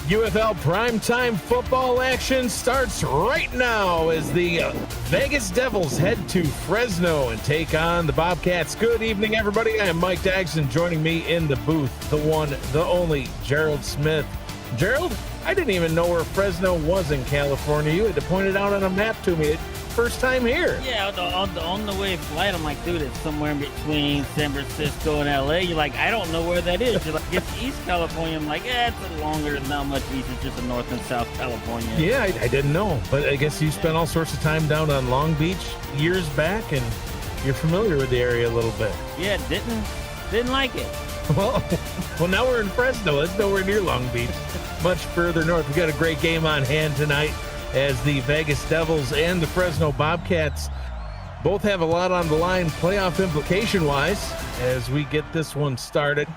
UFL primetime football action starts right now as the Vegas Devils head to Fresno and take on the Bobcats. Good evening, everybody. I am Mike Dagson. Joining me in the booth, the one, the only, Gerald Smith. Gerald, I didn't even know where Fresno was in California. You had to point it out on a map to me. First time here. Yeah, on the way flight, I'm like, dude, it's somewhere in between San Francisco and LA. You're like, I don't know where that is. You're like, it's East California. I'm like, it's longer. It's not much east. It's just a North and South California. Yeah, I didn't know, but I guess you spent all sorts of time down on Long Beach years back, and you're familiar with the area a little bit. Yeah, didn't like it. Well, now we're in Fresno. It's nowhere near Long Beach, much further north. We got a great game on hand tonight, as the Vegas Devils and the Fresno Bobcats both have a lot on the line playoff implication-wise as we get this one started.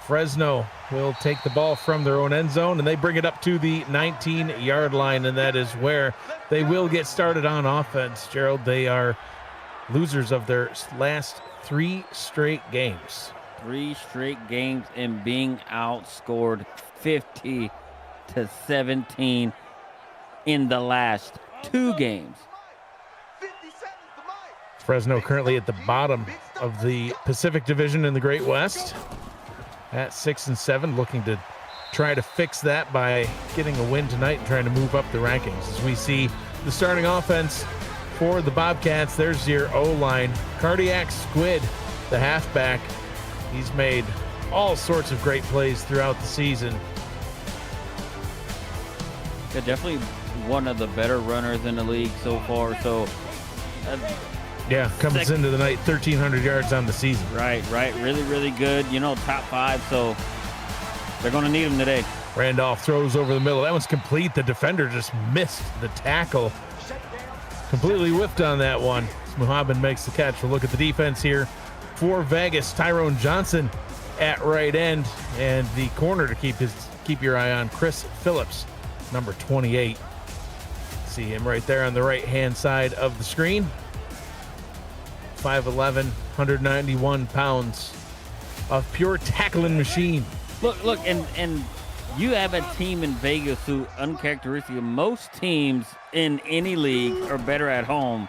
Fresno will take the ball from their own end zone, and they bring it up to the 19-yard line, and that is where they will get started on offense. Gerald, they are losers of their last 3 straight games. 3 straight games and being outscored 50-17 in the last 2 games. Fresno currently at the bottom of the Pacific Division in the Great West at 6-7, looking to try to fix that by getting a win tonight and trying to move up the rankings. As we see the starting offense for the Bobcats, there's your O-line. Cardiac Squid, the halfback. He's made all sorts of great plays throughout the season. Yeah, definitely one of the better runners in the league so far. So, yeah, comes into the night 1,300 yards on the season. Right. Really, really good. You know, top 5. So they're going to need him today. Randolph throws over the middle. That one's complete. The defender just missed the tackle. Completely whiffed on that one. Muhammad makes the catch. We'll look at the defense here for Vegas. Tyrone Johnson at right end, and the corner to keep your eye on, Chris Phillips, number 28. See him right there on the right-hand side of the screen. 5'11", 191 pounds of pure tackling machine. Look, and you have a team in Vegas who, uncharacteristic, most teams in any league are better at home,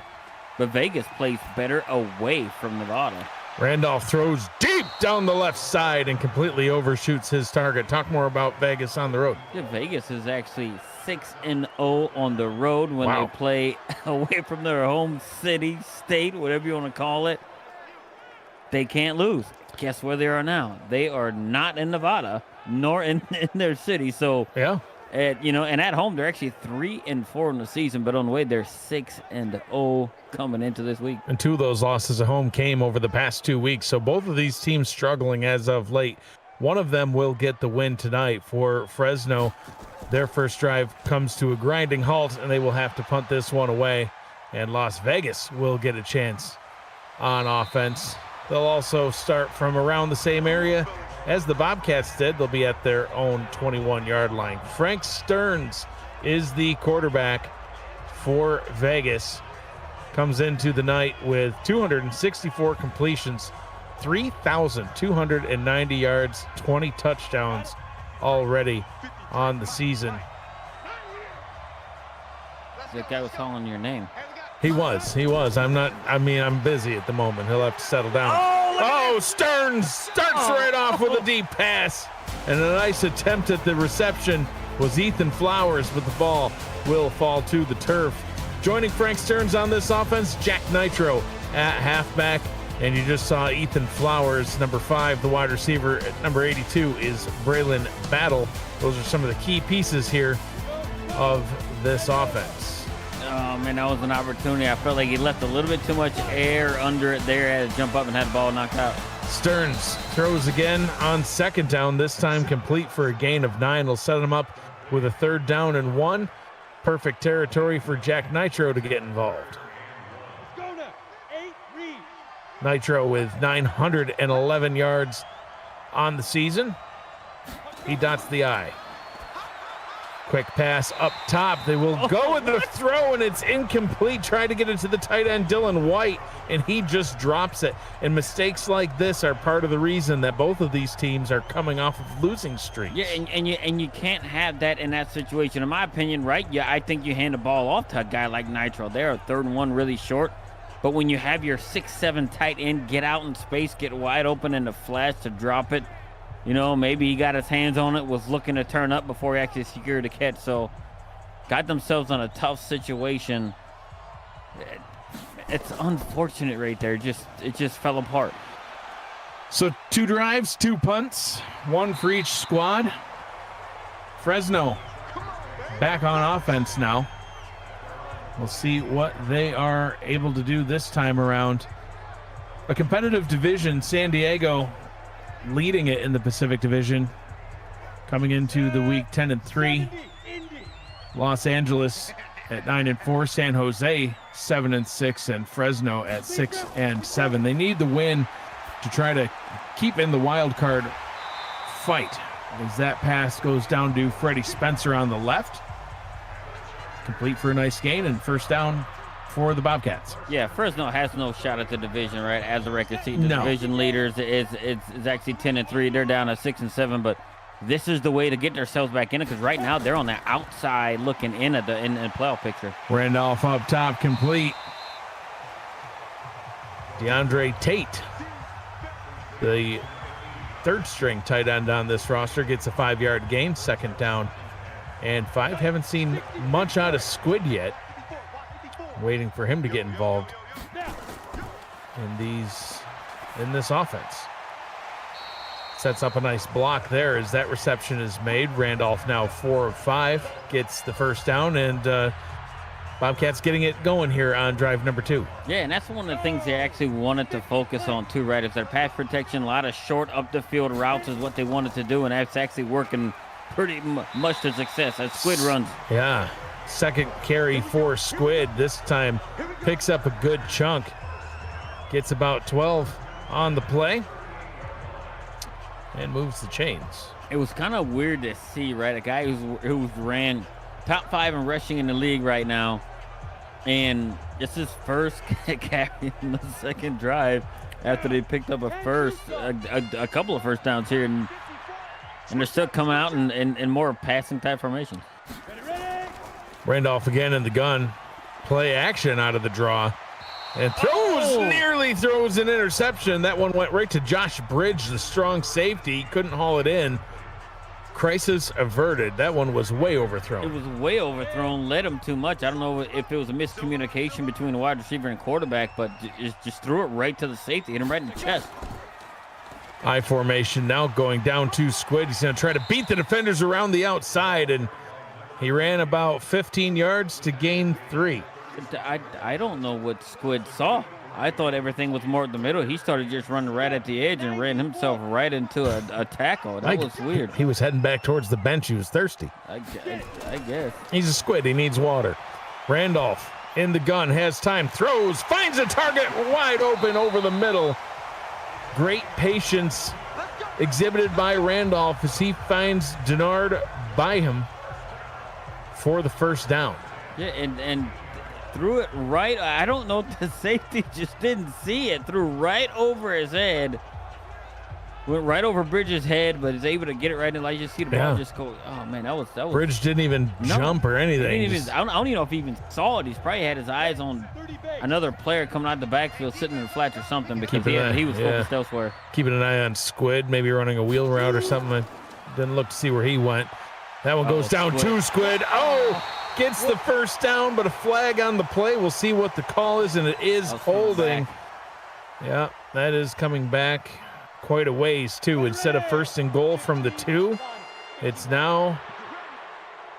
but Vegas plays better away from Nevada. Randolph throws deep down the left side and completely overshoots his target. Talk more about Vegas on the road. Yeah, Vegas is actually 6-0 on the road when they play away from their home city, state, whatever you want to call it. They can't lose. Guess where they are now? They are not in Nevada, nor in their city. So, yeah. And at home, they're actually 3-4 in the season, but on the way, they're 6-0 coming into this week. And 2 of those losses at home came over the past 2 weeks. So both of these teams struggling as of late. One of them will get the win tonight for Fresno. Their first drive comes to a grinding halt, and they will have to punt this one away. And Las Vegas will get a chance on offense. They'll also start from around the same area as the Bobcats did. They'll be at their own 21-yard line. Frank Stearns is the quarterback for Vegas. Comes into the night with 264 completions, 3,290 yards, 20 touchdowns already on the season. That guy was calling your name. He was. I'm busy at the moment. He'll have to settle down. Oh, Stearns starts right off with a deep pass. And a nice attempt at the reception was Ethan Flowers, but the ball will fall to the turf. Joining Frank Stearns on this offense, Jack Nitro at halfback. And you just saw Ethan Flowers, number 5, the wide receiver. At number 82 is Braylon Battle. Those are some of the key pieces here of this offense. Oh, man, that was an opportunity. I felt like he left a little bit too much air under it there. Had to jump up and had the ball knocked out. Stearns throws again on second down, this time complete for a gain of 9. Will set him up with a 3rd down and 1. Perfect territory for Jack Nitro to get involved. Nitro with 911 yards on the season. He dots the I. Quick pass up top. They will go with the throw, and it's incomplete. Trying to get it to the tight end, Dylan White, and he just drops it. And mistakes like this are part of the reason that both of these teams are coming off of losing streaks. Yeah, and you can't have that in that situation, in my opinion, right? Yeah, I think you hand the ball off to a guy like Nitro. They're a 3rd and 1 really short. But when you have your 6'7" tight end get out in space, get wide open in the flash to drop it, you know, maybe he got his hands on it, was looking to turn up before he actually secured the catch. So got themselves in a tough situation. It's unfortunate right there. It just fell apart. So 2 drives, 2 punts, 1 for each squad. Fresno back on offense now. We'll see what they are able to do this time around. A competitive division, San Diego leading it in the Pacific Division, coming into the week 10-3. Los Angeles at 9-4, San Jose 7-6, and Fresno at 6-7. They need the win to try to keep in the wild card fight. As that pass goes down to Freddie Spencer on the left, complete for a nice gain and first down for the Bobcats. Yeah, Fresno has no shot at the division, right? As a record, see, the division leaders is actually 10-3. They're down at 6-7, but this is the way to get themselves back in it, because right now they're on the outside looking in at the playoff picture. Randolph up top, complete. DeAndre Tate, the 3rd string tight end on this roster, gets a 5-yard gain, 2nd down and 5. Haven't seen much out of Squid yet. Waiting for him to get involved in this offense. Sets up a nice block there as that reception is made. Randolph now 4 of 5, gets the first down, and Bobcats getting it going here on drive number 2. Yeah, and that's one of the things they actually wanted to focus on too, right? Is their pass protection. A lot of short up the field routes is what they wanted to do, and that's actually working pretty much to success as Squid runs. Yeah. 2nd carry for Squid. This time picks up a good chunk. Gets about 12 on the play and moves the chains. It was kind of weird to see, right? A guy who's ran top 5 in rushing in the league right now, and it's his first carry in the 2nd drive after they picked up a couple of first downs here, and they're still coming out in more passing type formations. Randolph again in the gun. Play action out of the draw. And nearly throws an interception. That one went right to Josh Bridge, the strong safety. Couldn't haul it in. Crisis averted. That one was way overthrown. It was way overthrown. Led him too much. I don't know if it was a miscommunication between the wide receiver and quarterback, but just threw it right to the safety. Hit him right in the chest. I formation now going down to Squid. He's going to try to beat the defenders around the outside, and he ran about 15 yards to gain 3. I don't know what Squid saw. I thought everything was more in the middle. He started just running right at the edge and ran himself right into a tackle. That was weird. He was heading back towards the bench. He was thirsty. I guess. He's a squid. He needs water. Randolph in the gun, has time, throws, finds a target wide open over the middle. Great patience exhibited by Randolph as he finds Denard by him for the first down. Yeah, and threw it right. I don't know if the safety just didn't see it. Threw right over his head. Went right over Bridges' head, but is able to get it right in. Like, you see the ball just go. Oh man, that was. Bridge didn't even jump or anything. I don't even know if he even saw it. He's probably had his eyes on another player coming out the backfield, sitting in the flats or something, because he was focused elsewhere. Keeping an eye on Squid, maybe running a wheel route or something. Didn't look to see where he went. That one goes down to Squid. Gets the first down, but a flag on the play. We'll see what the call is, and it is holding. Yeah, that is coming back quite a ways, too. Instead of first and goal from the 2, it's now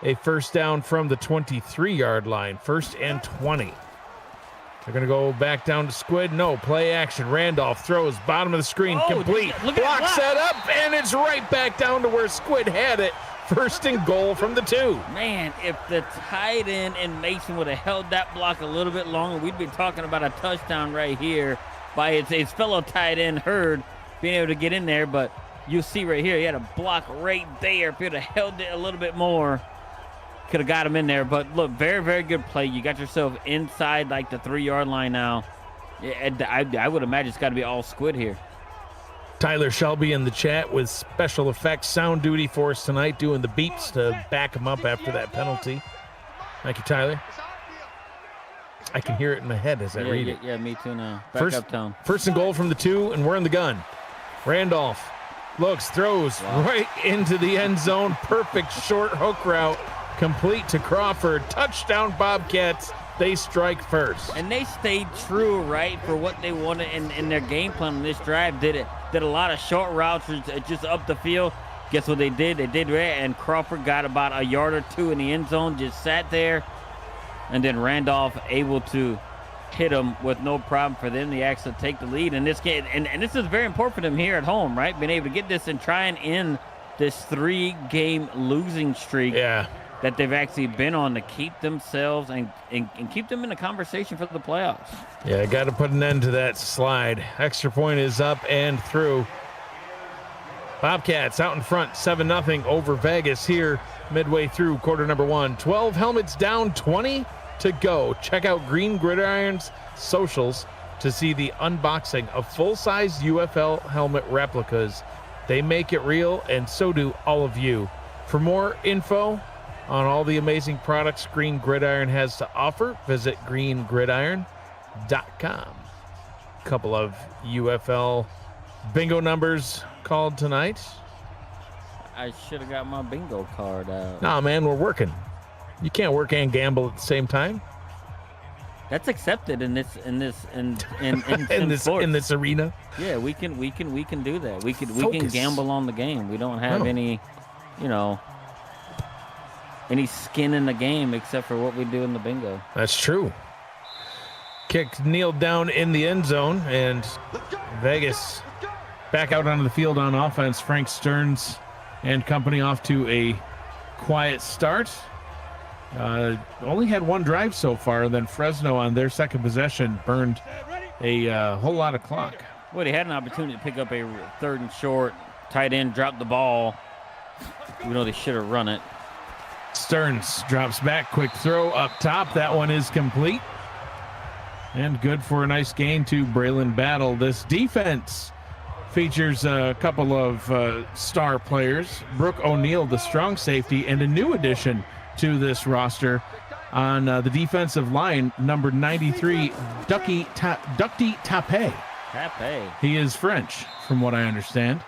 a first down from the 23-yard line. 1st and 20. They're going to go back down to Squid. No, play action. Randolph throws, bottom of the screen, complete. Block set up, and it's right back down to where Squid had it. 1st and goal from the 2. Man, if the tight end and Mason would have held that block a little bit longer, we'd be talking about a touchdown right here by his fellow tight end, Hurd, being able to get in there. But you'll see right here, he had a block right there. If he would have held it a little bit more, Could have got him in there, but look, very, very good play. You got yourself inside like the 3-yard line now. I would imagine it's got to be all squid here. Tyler Shelby in the chat with special effects sound duty for us tonight, doing the beeps to back him up after that penalty. Thank you, Tyler. I can hear it in my head as I read it. Yeah, me too now. Back uptown. First and goal from the 2, and we're in the gun. Randolph looks, throws right into the end zone. Perfect short hook route, complete to Crawford. Touchdown, Bobcats. They strike first. And they stayed true, right, for what they wanted in their game plan on this drive. Did a lot of short routes just up the field. Guess what they did? They did right, and Crawford got about a yard or 2 in the end zone, just sat there. And then Randolph able to hit him with no problem for them to actually take the lead in this game. And this is very important for them here at home, right? Being able to get this and try and end this 3-game losing streak that they've actually been on to keep themselves and keep them in the conversation for the playoffs. Yeah, got to put an end to that slide. Extra point is up and through. Bobcats out in front, 7-0 over Vegas here midway through quarter number 1. 12 helmets down, 20 to go. Check out Green Gridiron's socials to see the unboxing of full-size UFL helmet replicas. They make it real, and so do all of you. For more info on all the amazing products Green Gridiron has to offer, visit greengridiron.com. A couple of UFL bingo numbers called tonight. I should have got my bingo card out. Nah, man, we're working. You can't work and gamble at the same time. That's accepted in this this arena. Yeah, we can do that. We can gamble on the game. We don't have any skin in the game except for what we do in the bingo. That's true. Kick kneeled down in the end zone, and Vegas back out onto the field on offense. Frank Stearns and company off to a quiet start. Only had one drive so far, and then Fresno on their second possession burned a whole lot of clock. Well, they had an opportunity to pick up a 3rd and short. Tight end dropped the ball. You know they should have run it. Stearns drops back, quick throw up top. That one is complete. And good for a nice gain to Braylon Battle. This defense features a couple of star players. Brooke O'Neal, the strong safety, and a new addition to this roster on the defensive line, number 93, Ducty Tape. He is French, from what I understand.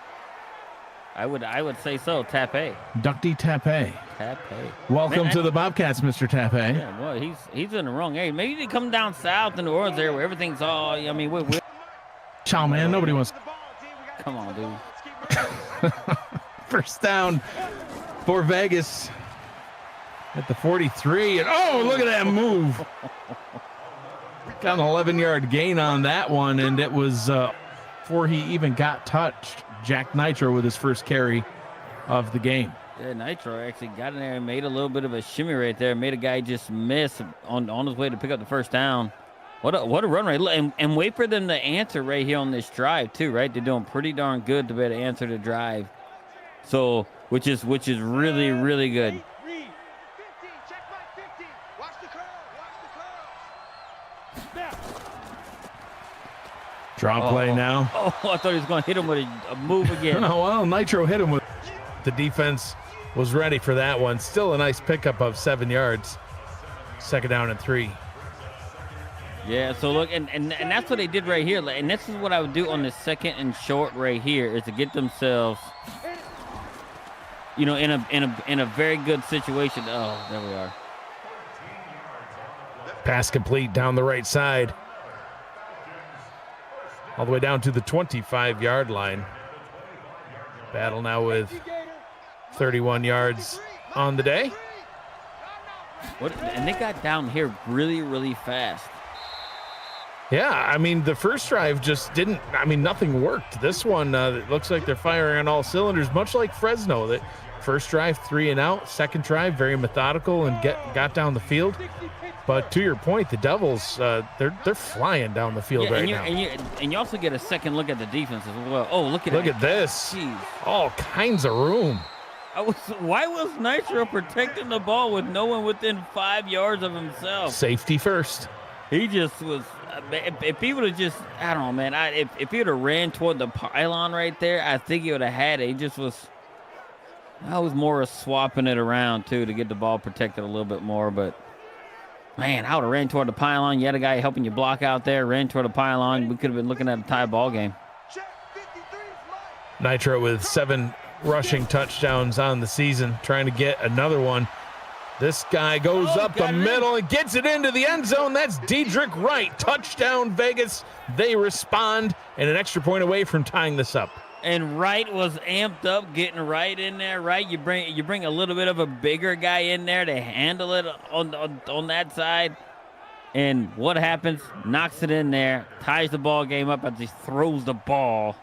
I would say so, Tape. Ducty Tape. Welcome to the Bobcats, Mr. Tape. Yeah, well, he's in the wrong area. Maybe they come down south in New Orleans there where everything's all, I mean, we're Chow, man, nobody wants. Come on, dude. First down for Vegas at the 43. And oh, look at that move. Got an 11-yard gain on that one, and it was before he even got touched. Jack Nitro with his first carry of the game. Yeah, Nitro actually got in there and made a little bit of a shimmy right there. Made a guy just miss on his way to pick up the first down. What a run right, and wait for them to answer right here on this drive too, right? They're doing pretty darn good to be able to answer the drive. So which is really, really good. Draw play now. Oh, I thought he was going to hit him with a move again. Oh, well, Nitro hit him with. The defense was ready for that one. Still a nice pickup of 7 yards. 2nd down and 3. Yeah, so look, and that's what they did right here. And this is what I would do on the 2nd and short right here, is to get themselves, in a very good situation. Oh, there we are. Pass complete down the right side. All the way down to the 25-yard line. Battle now with 31 yards on the day. And they got down here really, really fast. Yeah, I mean, the first drive just didn't, nothing worked. This one, it looks like they're firing on all cylinders, much like Fresno. That first drive, 3 and out. Second drive, very methodical and got down the field. But to your point, the Devils, they're flying down the field right now. And you also get a second look at the defense as well. Oh, look at this. Jeez. All kinds of room. Why was Nitro protecting the ball with no one within 5 yards of himself? Safety first. He just was. If he would have just, I don't know, man. If he would have ran toward the pylon right there, I think he would have had it. He just was. I was more of swapping it around too to get the ball protected a little bit more. But man, I would have ran toward the pylon. You had a guy helping you block out there. Ran toward the pylon. We could have been looking at a tie ball game. Nitro with 7 rushing touchdowns on the season, trying to get another one. This guy goes up the middle and gets it into the end zone. That's Dedrick Wright. Touchdown, Vegas. They respond, and an extra point away from tying this up. And Wright was amped up, getting right in there. Right, you bring a little bit of a bigger guy in there to handle it on that side. And what happens? Knocks it in there, ties the ball game up as he throws the ball.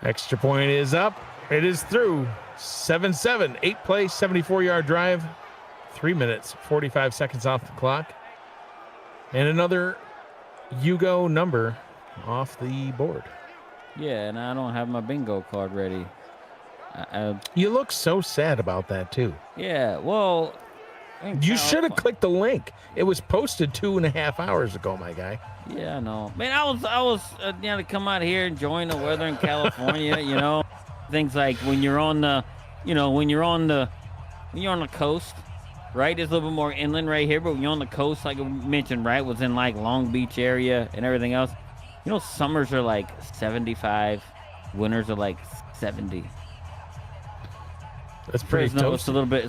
Extra point is up. It is through. 7-7, 8-play, 74-yard drive. 3 minutes, 45 seconds off the clock. And another Yugo number off the board. Yeah, and I don't have my bingo card ready. You look so sad about that, too. Yeah, well... You should have clicked the link. It was posted 2.5 hours ago, my guy. Yeah, I know. Man, I was to come out here enjoying the weather in California, you know. Things like when you're on the, when you're on the coast, right? It's a little bit more inland right here, but when you're on the coast, like I mentioned, right, was in like Long Beach area and everything else. You know, summers are like 75, winters are like 70. That's pretty Fresno, toasty. it's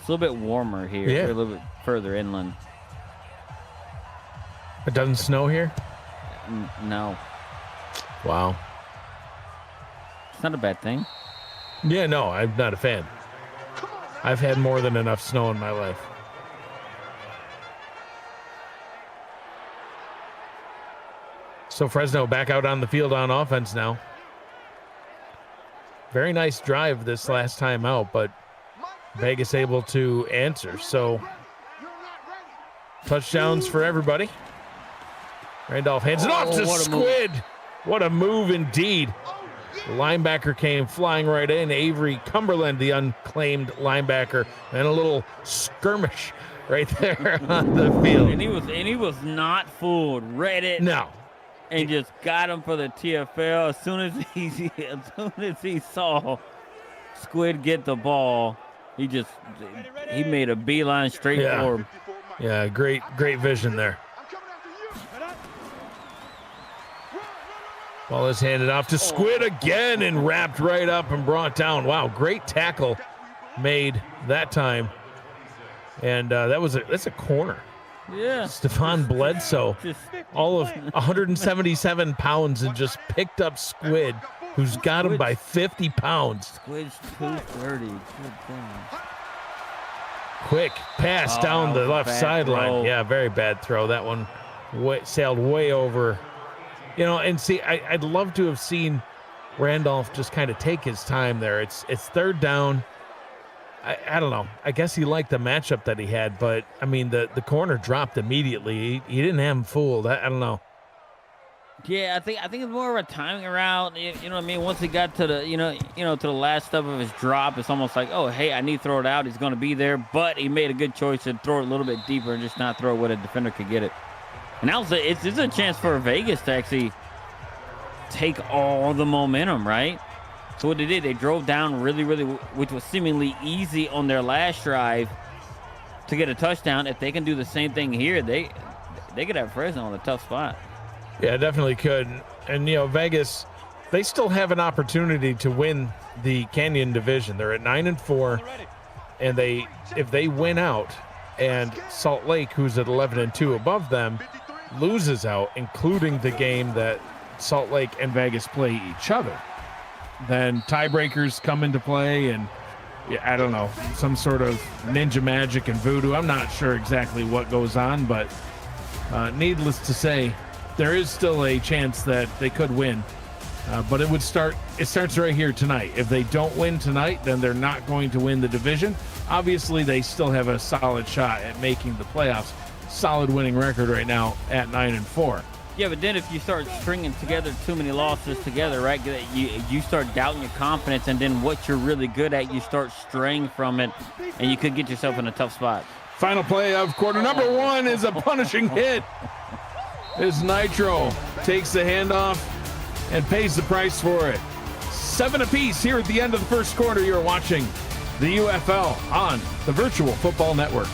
a little bit warmer here. Yeah. We're a little bit further inland. It doesn't snow here? No, Wow. it's not a bad thing. Yeah, no, I'm not a fan. I've had more than enough snow in my life. So Fresno back out on the field on offense now. Very nice drive this last time out, but Vegas able to answer. So touchdowns for everybody. Randolph hands it off to Squid. What a move indeed. The linebacker came flying right in. Avery Cumberland, the unclaimed linebacker, and a little skirmish right there on the field. And he was not fooled. Read it. No. And just got him for the TFL. As soon as he saw Squid get the ball, he made a beeline straight for him. Yeah, great vision there. Ball is handed off to Squid again and wrapped right up and brought down. Wow, great tackle made that time. And that's a corner. Yeah. Stephon Bledsoe, all of 177 pounds, and just picked up Squid, who's got him by 50 pounds. Squid's 230. Good thing. Quick pass down the left sideline. Yeah, very bad throw. That one sailed way over. And see, I'd love to have seen Randolph just kind of take his time there. It's third down. I don't know. I guess he liked the matchup that he had, but I mean the corner dropped immediately. He didn't have him fooled. I don't know. Yeah, I think it's more of a timing around. You know what I mean? Once he got to the to the last step of his drop, it's almost like, oh hey, I need to throw it out. He's going to be there, but he made a good choice to throw it a little bit deeper and just not throw it where a defender could get it. And now it's a chance for Vegas to actually take all the momentum, right? So what they did, they drove down really, which was seemingly easy on their last drive to get a touchdown. If they can do the same thing here, they could have Fresno in a tough spot. Yeah, definitely could. And, Vegas, they still have an opportunity to win the Canyon division. They're at 9-4, and if they win out and Salt Lake, who's at 11-2 above them, loses out, including the game that Salt Lake and Vegas play each other, then tiebreakers come into play, and I don't know, some sort of ninja magic and voodoo. I'm not sure exactly what goes on, but needless to say, there is still a chance that they could win. But it starts right here tonight. If they don't win tonight, then they're not going to win the division. Obviously, they still have a solid shot at making the playoffs. Solid winning record right now at 9-4. Yeah, but then if you start stringing together too many losses together, right, you start doubting your confidence, and then what you're really good at, you start straying from it, and you could get yourself in a tough spot. Final play of quarter number 1 is a punishing hit. As Nitro takes the handoff and pays the price for it. 7 apiece here at the end of the first quarter. You're watching the UFL on the Virtual Football Network.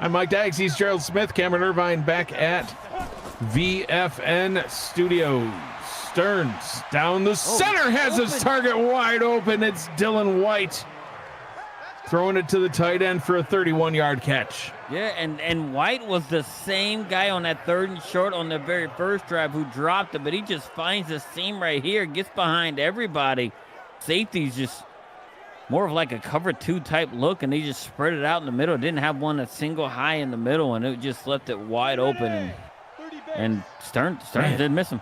I'm Mike Daggs. He's Gerald Smith. Cameron Irvine back at VFN Studios. Stearns down the center, has his target wide open. It's Dylan White throwing it to the tight end for a 31-yard catch. Yeah, and White was the same guy on that 3rd and short on the very first drive who dropped it, but he just finds the seam right here, gets behind everybody. Safety's just more of like a cover 2 type look, and they just spread it out in the middle. Didn't have one a single high in the middle, and it just left it wide open. And Stearns didn't miss him.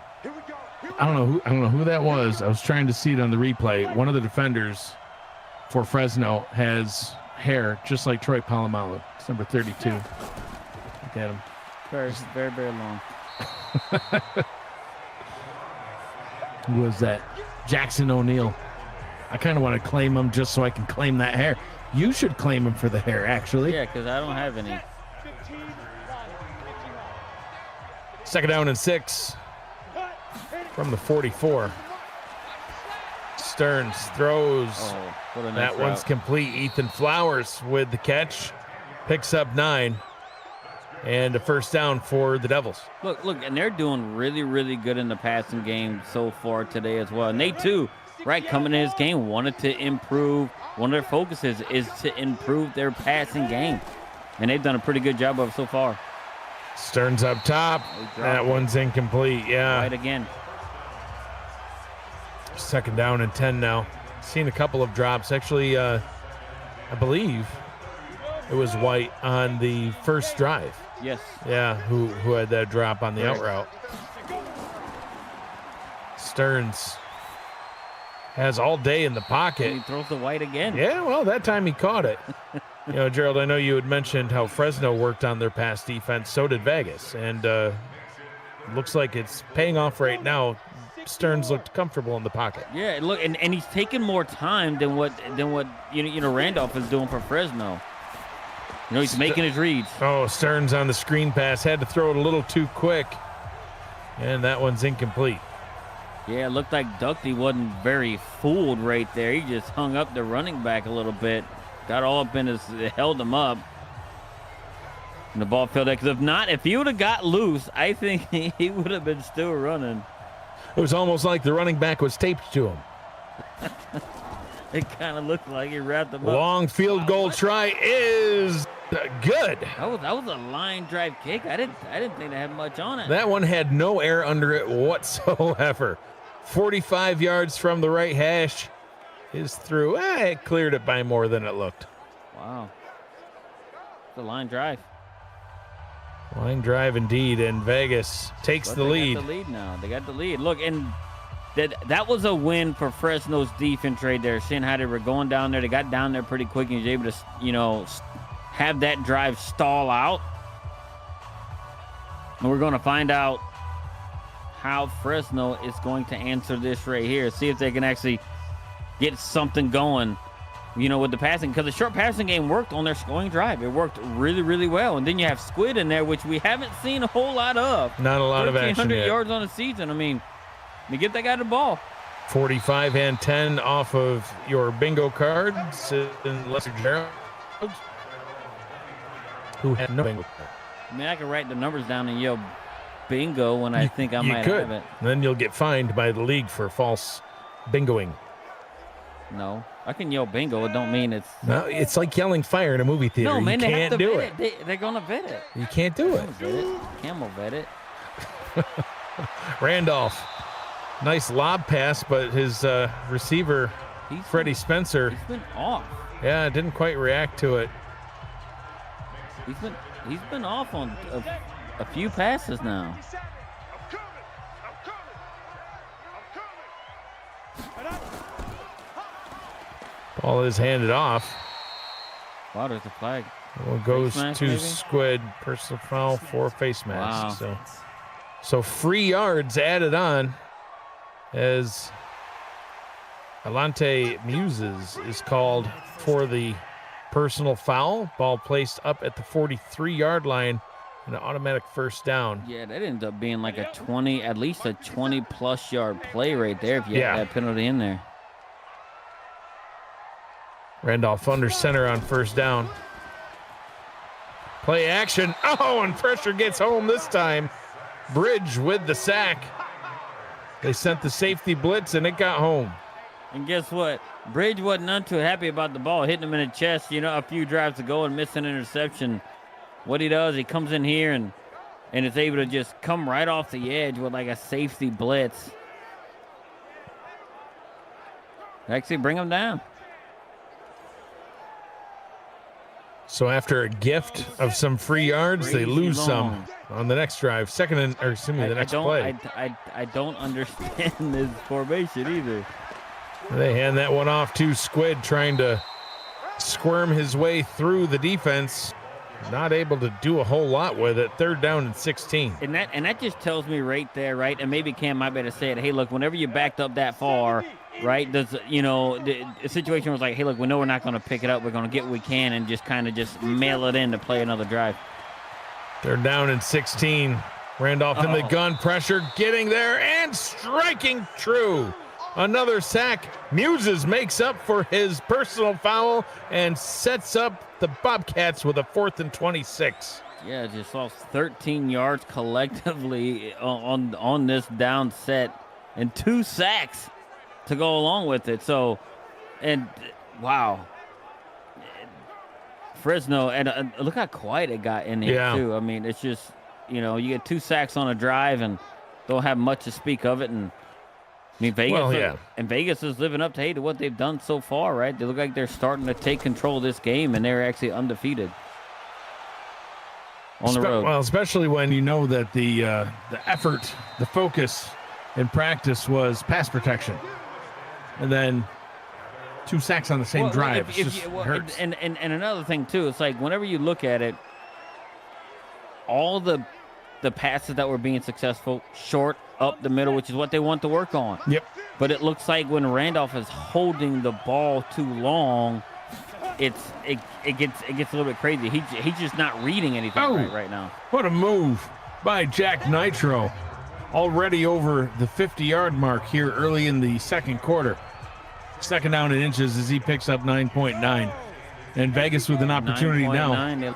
I don't know who that was. I was trying to see it on the replay. One of the defenders for Fresno has hair just like Troy Polamalu. It's number 32. Look at him. Very, very, very long. Who was that? Jackson O'Neal. I kind of want to claim him just so I can claim that hair. You should claim him for the hair, actually. Yeah, because I don't have any. 2nd down and 6 from the 44. Stearns throws. What a nice that one's route. complete. Ethan Flowers with the catch. Picks up 9. And a first down for the Devils. Look, and they're doing really, really good in the passing game so far today as well. And they, too, right, coming in this game, wanted to improve. One of their focuses is to improve their passing game. And they've done a pretty good job of it so far. Stearns up top. That one's incomplete. Yeah. Right again. 2nd down and 10 now. Seen a couple of drops. Actually, I believe it was White on the first drive. Yes. Yeah, who had that drop on the out route. Stearns has all day in the pocket. And he throws the White again. Yeah, well, that time he caught it. You know, Gerald, I know you had mentioned how Fresno worked on their pass defense. So did Vegas. And looks like it's paying off right now. Stearns looked comfortable in the pocket. Yeah, look, and he's taking more time than what Randolph is doing for Fresno. You know, he's making his reads. Oh, Stearns on the screen pass. Had to throw it a little too quick. And that one's incomplete. Yeah, it looked like Ducty wasn't very fooled right there. He just hung up the running back a little bit. Got all up in his, held him up. And the ball fell there. Because if he would have got loose, I think he would have been still running. It was almost like the running back was taped to him. It kind of looked like he wrapped him up. Long field goal try is good. That was a line drive kick. I didn't think they had much on it. That one had no air under it whatsoever. 45 yards from the right hash is through. It cleared it by more than it looked. Wow. It's a line drive. Line drive indeed, and Vegas takes the lead. They got the lead now. They got the lead. Look, and that was a win for Fresno's defense right there. Seeing how they were going down there. They got down there pretty quick and was able to, have that drive stall out. And we're going to find out how Fresno is going to answer this right here. See if they can actually get something going, with the passing. Because the short passing game worked on their scoring drive. It worked really, really well. And then you have Squid in there, which we haven't seen a whole lot of. Not a lot of action 1,300 yet. yards on a season. I mean, they get that guy the ball. 45 and 10 off of your bingo cards in Lesser Gerald, who had no bingo card. I mean, I could write the numbers down and yell bingo when I think I might have it. Then you'll get fined by the league for false bingoing. No, I can yell bingo. It don't mean it's... No, it's like yelling fire in a movie theater. No, man, you they can't have to do vet it. They're going to vet it. You can't do it. Vet it. Camel vet it. Randolph. Nice lob pass, but his receiver, Freddie Spencer, he's been off. Yeah, didn't quite react to it. He's been off on a few passes now. Ball is handed off. Wow, there's a flag. Well, goes mask, to maybe? Squid. Personal foul for face mask. Wow. So free yards added on as Alante Muses is called for the personal foul. Ball placed up at the 43-yard line. An automatic first down. Yeah, that ends up being like at least a 20-plus yard play right there if you have that penalty in there. Randolph under center on first down. Play action. Oh, and pressure gets home this time. Bridge with the sack. They sent the safety blitz, and it got home. And guess what? Bridge wasn't none too happy about the ball hitting him in the chest, a few drives ago and missing an interception. What he does, he comes in here and is able to just come right off the edge with like a safety blitz. Actually bring him down. So after a gift of some free yards, they lose some on the next drive. The next play. I don't understand this formation either. They hand that one off to Squid, trying to squirm his way through the defense. Not able to do a whole lot with it. 3rd down and 16. And that just tells me right there, right? And maybe Cam might better say it. Hey, look, whenever you backed up that far, right? The situation was like, hey, look, we know we're not going to pick it up. We're going to get what we can and just kind of just mail it in to play another drive. 3rd down and 16. Randolph in the gun, pressure, getting there and striking true. Another sack. Muses makes up for his personal foul and sets up the Bobcats with a 4th and 26. Yeah, just lost 13 yards collectively on this down set and 2 sacks to go along with it. So, and wow. Fresno, and look how quiet it got in there too. I mean, it's just, you get 2 sacks on a drive and don't have much to speak of it. And I mean, Vegas is living up to what they've done so far, right? They look like they're starting to take control of this game, and they're actually undefeated on the road. Well, especially when you know that the effort, the focus in practice was pass protection, and then 2 sacks on the same drive. Hurts. And another thing too, it's like whenever you look at it, all the passes that were being successful, short, up the middle, which is what they want to work on. Yep. But it looks like when Randolph is holding the ball too long, it gets a little bit crazy. He's just not reading anything right now. What a move by Jack Nitro. Already over the 50-yard mark here early in the second quarter. 2nd down and inches as he picks up 9.9. And Vegas with an opportunity now. 9.9,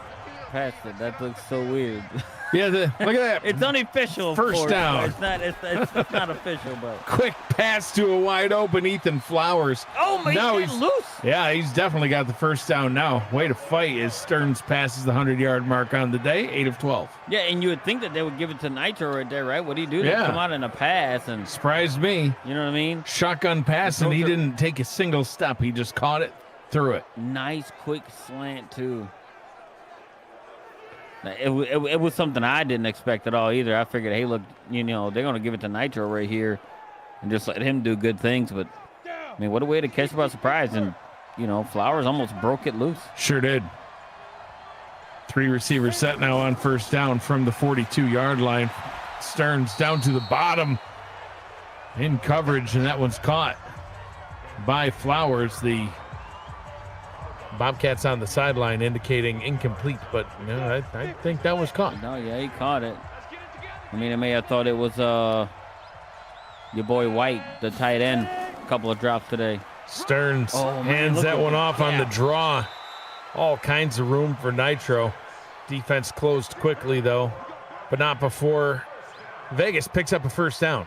past it. That looks so weird. Yeah, look at that. It's unofficial. First down. It's not official, but quick pass to a wide open Ethan Flowers. Oh, my! Now he's loose. Yeah, he's definitely got the first down now. Way to fight as Stearns passes the 100-yard mark on the day, 8 of 12. Yeah, and you would think that they would give it to Nitro right there, right? What do you do? They come out in a pass and surprised me. You know what I mean? Shotgun pass, and he didn't take a single step. He just caught it, threw it. Nice quick slant too. It was something I didn't expect at all either. I figured, hey, look, they're going to give it to Nitro right here and just let him do good things. But, I mean, what a way to catch by surprise. And, Flowers almost broke it loose. Sure did. 3 receivers set now on first down from the 42-yard line. Stearns down to the bottom in coverage, and that one's caught by Flowers. The Bobcats on the sideline indicating incomplete, but I think that was caught. No, yeah, he caught it. I mean, I may have thought it was your boy White, the tight end. A couple of drops today. Stearns hands that one off on the draw. All kinds of room for Nitro. Defense closed quickly, though, but not before Vegas picks up a first down.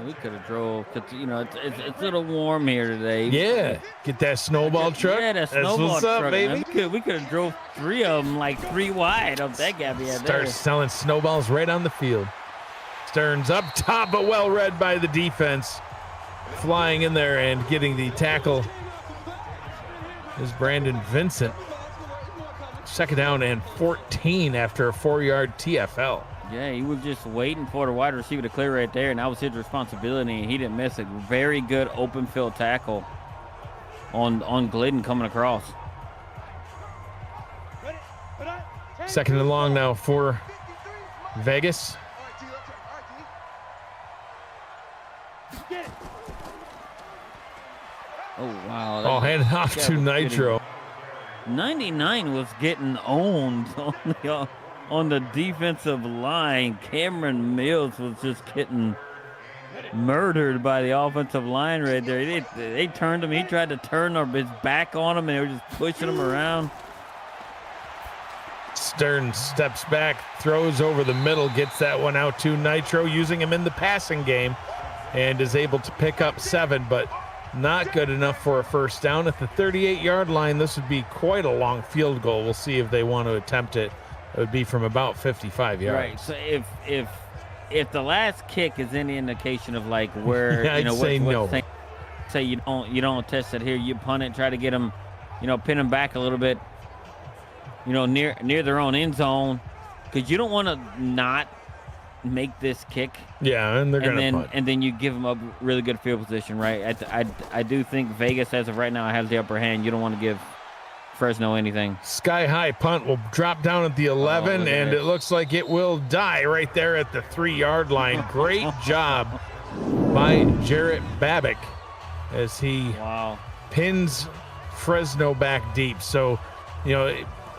We could have drove, it's a little warm here today. Yeah, get that snowball truck. Yeah, that snowball truck, up, baby. We could have drove 3 of them, like 3 wide up that gap he had there. Starts selling snowballs right on the field. Stearns up top, but well read by the defense. Flying in there and getting the tackle is Brandon Vincent. 2nd down and 14 after a 4-yard TFL. Yeah, he was just waiting for the wide receiver to clear right there, and that was his responsibility, and he didn't miss it. Very good open field tackle on Glidden coming across. Second and long now for Vegas. Oh, wow. Oh, handed off to Nitro. 99 was getting owned on the defensive line. Cameron Mills was just getting murdered by the offensive line right there. They turned him. He tried to turn his back on him, and they were just pushing him around. Stern steps back, throws over the middle, gets that one out to Nitro, using him in the passing game, and is able to pick up 7, but not good enough for a first down. At the 38-yard line, this would be quite a long field goal. We'll see if they want to attempt it. It would be from about 55 yards. Right. So if the last kick is any indication of like where I'd say no. Say you don't test it here, you punt it, try to get them, pin them back a little bit, near their own end zone, because you don't want to not make this kick. Yeah, and they're gonna punt. And then you give them a really good field position, right? I do think Vegas, as of right now, has the upper hand. You don't want to give Fresno anything. Sky high punt will drop down at the 11, and it looks like it will die right there at the 3-yard line. Great job by Jarrett Babick as he pins Fresno back deep. So,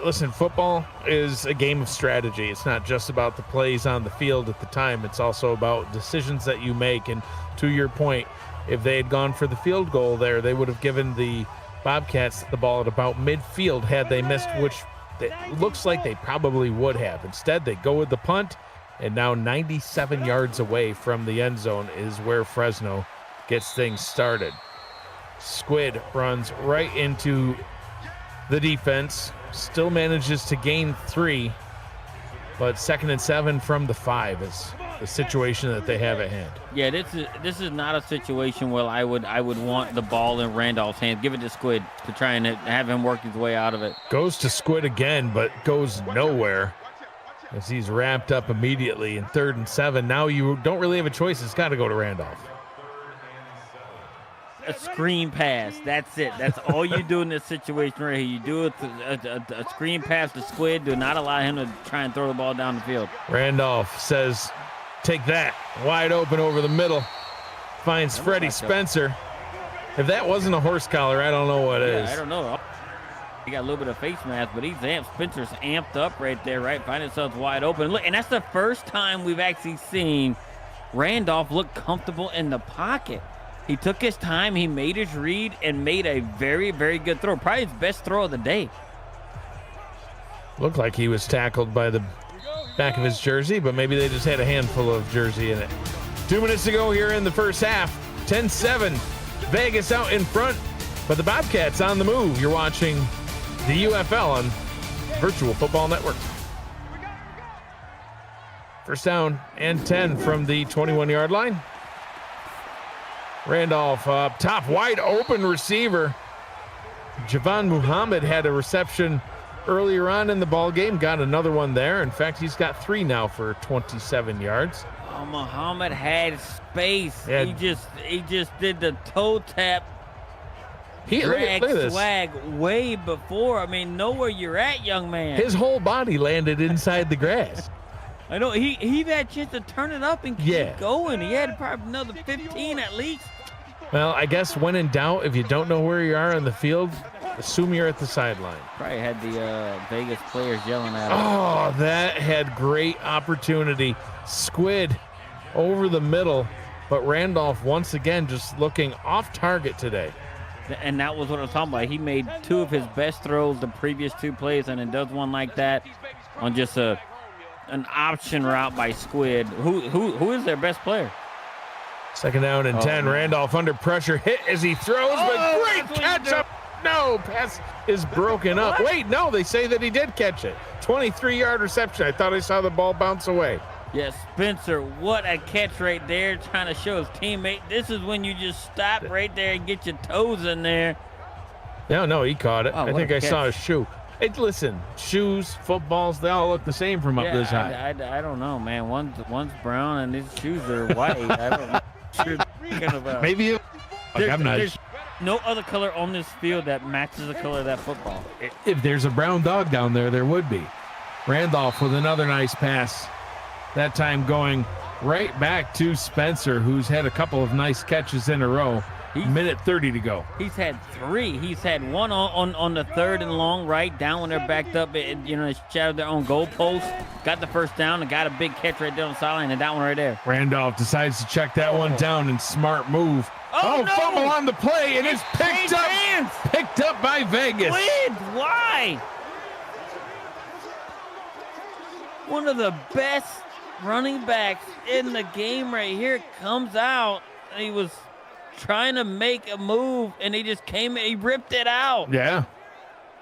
listen, football is a game of strategy. It's not just about the plays on the field at the time. It's also about decisions that you make. And to your point, if they had gone for the field goal there, they would have given the Bobcats the ball at about midfield had they missed, which it looks like they probably would have. Instead, they go with the punt, and now 97 yards away from the end zone is where Fresno gets things started. Squid runs right into the defense, still manages to gain 3, but 2nd and 7 from the 5 is the situation that they have at hand. Yeah, this is not a situation where I would want the ball in Randolph's hands. Give it to Squid to try and have him work his way out of it. Goes to Squid again, but goes nowhere as he's wrapped up immediately in 3rd and 7. Now you don't really have a choice. It's got to go to Randolph. A screen pass. That's it. That's all you do in this situation right here. You do a screen pass to Squid. Do not allow him to try and throw the ball down the field. Randolph says, take that. Wide open over the middle. Finds Freddie Spencer. If that wasn't a horse collar, I don't know what is. I don't know. He got a little bit of face mask, but he's amped. Spencer's amped up right there, right? Find himself wide open. Look, and that's the first time we've actually seen Randolph look comfortable in the pocket. He took his time, he made his read, and made a very, very good throw. Probably his best throw of the day. Looked like he was tackled by the back of his jersey, but maybe they just had a handful of jersey in it. 2 minutes to go here in the first half. 10-7. Vegas out in front, but the Bobcats on the move. You're watching the UFL on Virtual Football Network. First down and 10 from the 21-yard line. Randolph up top, wide open receiver. Javon Muhammad had a reception earlier on in the ball game, got another one there. In fact, he's got 3 now for 27 yards. Oh, Muhammad had space. Yeah. He just did the toe tap. Drag swag way before. I mean, know where you're at, young man. His whole body landed inside the grass. I know he had a chance to turn it up and keep going. He had probably another 15 at least. Well, I guess when in doubt, if you don't know where you are on the field, assume you're at the sideline. Probably had the Vegas players yelling at him. Oh, that had great opportunity. Squid over the middle, but Randolph once again just looking off target today. And that was what I was talking about. He made 2 of his best throws the previous 2 plays, and then does one like that on just an option route by Squid. Who is their best player? 2nd down and 10. Randolph under pressure, hit as he throws, but great catch up. No, pass is broken up. Wait, no, they say that he did catch it. 23-yard reception. I thought I saw the ball bounce away. Yes, Spencer, what a catch right there, trying to show his teammate. This is when you just stop right there and get your toes in there. No, he caught it. I think I saw his shoe. Hey, listen, shoes, footballs, they all look the same from up this high. I don't know, man. One's brown and his shoes are white. I don't know what you're thinking about. Maybe there's no other color on this field that matches the color of that football. If there's a brown dog down there, there would be. Randolph with another nice pass. That time going right back to Spencer, who's had a couple of nice catches in a row. Minute 30 to go. He's had 3. He's had one on the 3rd and long, right down when they're backed up. They shattered their own goalpost. Got the first down and got a big catch right there on the sideline, and that one right there. Randolph decides to check that one down, and smart move. Oh, no! Fumble on the play, and it's picked up by Vegas. Why? One of the best running backs in the game right here comes out, and he was trying to make a move, and he just he ripped it out. Yeah,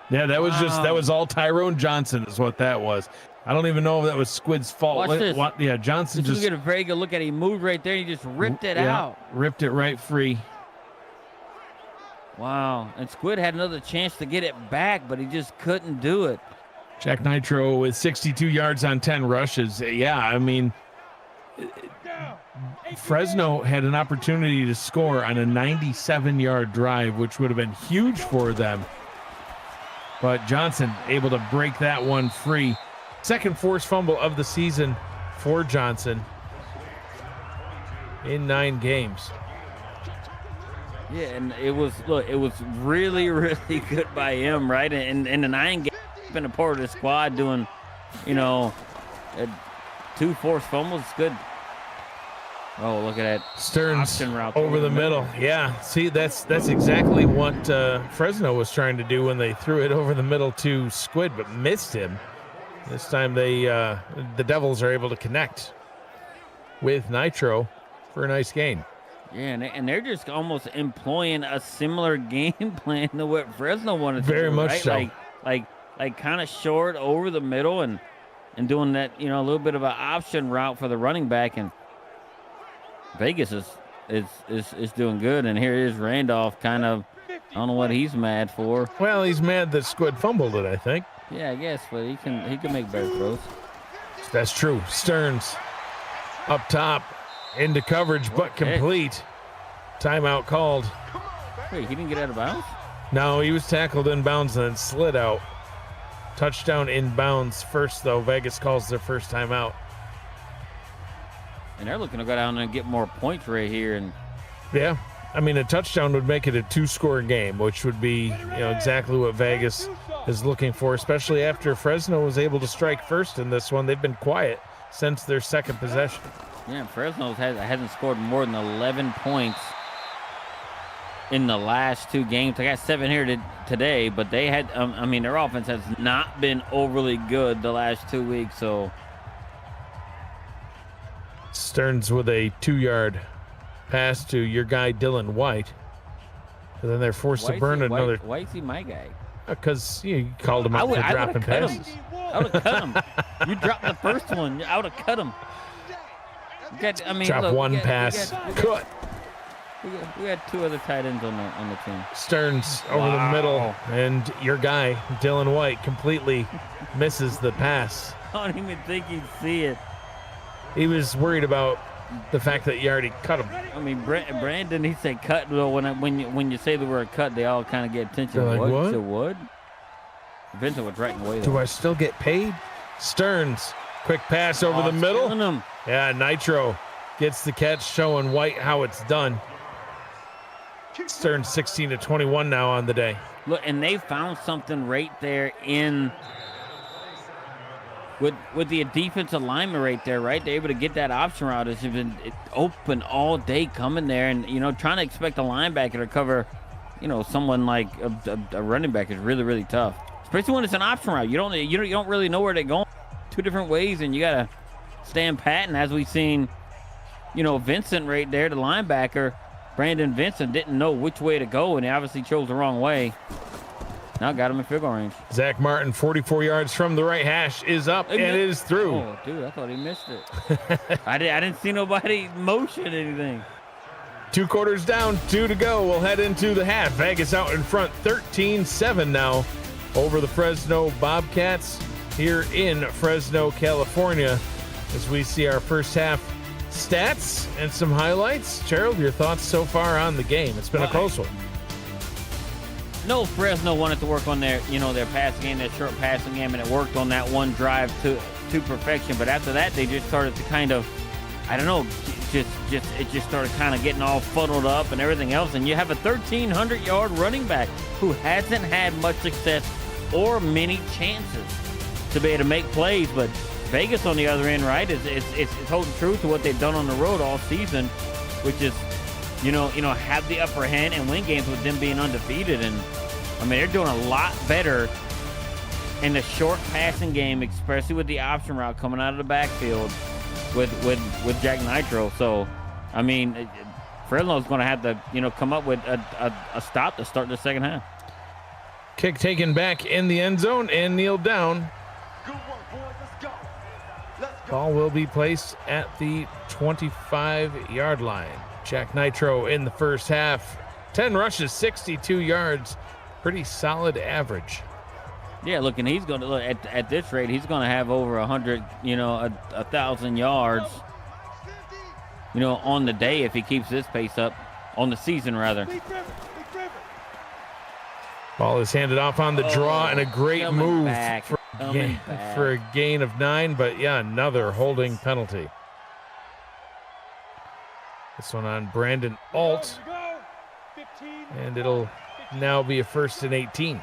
that was that was all Tyrone Johnson is what that was. I don't even know if that was Squid's fault. Watch this. Yeah, Johnson just get a very good look at it. He moved right there, and he just ripped it out. Ripped it right free. Wow, and Squid had another chance to get it back, but he just couldn't do it. Jack Nitro with 62 yards on 10 rushes. Yeah, I mean, Fresno had an opportunity to score on a 97-yard drive, which would have been huge for them. But Johnson able to break that one free. Second forced fumble of the season for Johnson in 9 games. Yeah, and it was really, really good by him, right? And in the 9 games, he's been a part of the squad doing, 2 forced fumbles. It's good. Oh, look at that. Stearns over the middle. Yeah, see, that's exactly what Fresno was trying to do when they threw it over the middle to Squid, but missed him. This time the Devils are able to connect with Nitro for a nice gain. Yeah, and they're just almost employing a similar game plan to what Fresno wanted to do. Very much right? so. Like kind of short over the middle and doing that, a little bit of an option route for the running back. And Vegas is doing good. And here is Randolph kind of, I don't know what he's mad for. Well, he's mad that Squid fumbled it, I think. Yeah, I guess, but he can make better throws. That's true. Stearns up top into coverage, but complete. Timeout called. Wait, he didn't get out of bounds? No, he was tackled in bounds and then slid out. Touchdown in bounds first, though. Vegas calls their first timeout. And they're looking to go down and get more points right here. And yeah, I mean, a touchdown would make it a 2-score game, which would be exactly what Vegas is looking for, especially after Fresno was able to strike first in this one. They've been quiet since their second possession. Yeah, Fresno hasn't scored more than 11 points in the last 2 games. I got 7 here today, but they had, their offense has not been overly good the last 2 weeks. So Stearns with a 2-yard pass to your guy Dylan White, and then they're forced to burn another. Why is he my guy? Because you called him out for dropping passes. I would have cut him. You dropped the first one. I would have cut him. Drop one pass. Cut. We had 2 other tight ends on the team. Stearns over the middle, and your guy Dylan White completely misses the pass. I don't even think he'd see it. He was worried about the fact that you already cut him. I mean, Brandon, he said cut. Well, when you say the word cut, they all kind of get attention. They're like, what? So what? Vincent was right in the way. Do I still get paid? Stearns, quick pass over the middle. Him. Yeah, Nitro gets the catch, showing White how it's done. Stearns 16-21 now on the day. Look, and they found something right there in with the defensive lineman right there, right? They're able to get that option route. It's been open all day coming there, and trying to expect a linebacker to cover, someone like a running back is really, really tough. Especially when it's an option route. You don't really know where they're going. 2 different ways, and you gotta stand pat. And as we've seen, Vincent right there, the linebacker, Brandon Vincent didn't know which way to go, and he obviously chose the wrong way. Now got him in field goal range. Zach Martin, 44 yards from the right hash, is up and it is through. Oh, dude, I thought he missed it. I didn't see nobody motion anything. 2 quarters down, 2 to go. We'll head into the half. Vegas out in front, 13-7 now over the Fresno Bobcats here in Fresno, California, as we see our first half stats and some highlights. Gerald, your thoughts so far on the game? It's been a close one. no, Fresno wanted to work on their, their passing game, their short passing game, and it worked on that one drive to perfection. But after that, they just started to kind of, I don't know, it just started kind of getting all funneled up and everything else. And you have a 1,300-yard running back who hasn't had much success or many chances to be able to make plays. But Vegas on the other end, right, it's holding true to what they've done on the road all season, which is, have the upper hand and win games with them being undefeated. And I mean, they're doing a lot better in the short passing game, especially with the option route coming out of the backfield with Jack Nitro. So, I mean, Fresno's going to have to, come up with a stop to start the second half. Kick taken back in the end zone and kneeled down. Ball will be placed at the 25-yard line. Jack Nitro in the first half, 10 rushes, 62 yards, pretty solid average. Yeah, look, and he's going to look at this rate. He's going to have over 100, 1,000 yards, on the day if he keeps this pace up, on the season rather. Ball is handed off on the draw and a great move for a gain of 9, but yeah, another holding penalty. This one on Brandon Alt, and it'll now be a 1st and 18.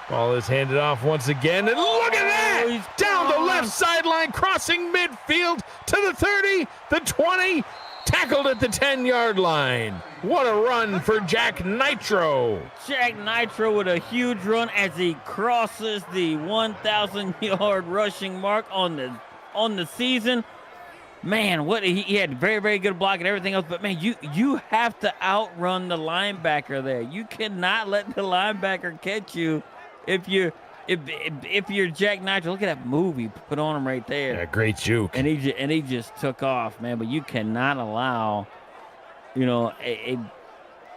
Ball is handed off once again, and look at that! Down the left sideline, crossing midfield to the 30, the 20, tackled at the 10-yard line. What a run for Jack Nitro. Jack Nitro with a huge run as he crosses the 1,000-yard rushing mark on the season. Man, what he had very, very good block and everything else, but man, you have to outrun the linebacker there. You cannot let the linebacker catch you if you're Jack Nitro. Look at that move he put on him right there. Yeah, great juke. And he just took off, man. But you cannot allow, a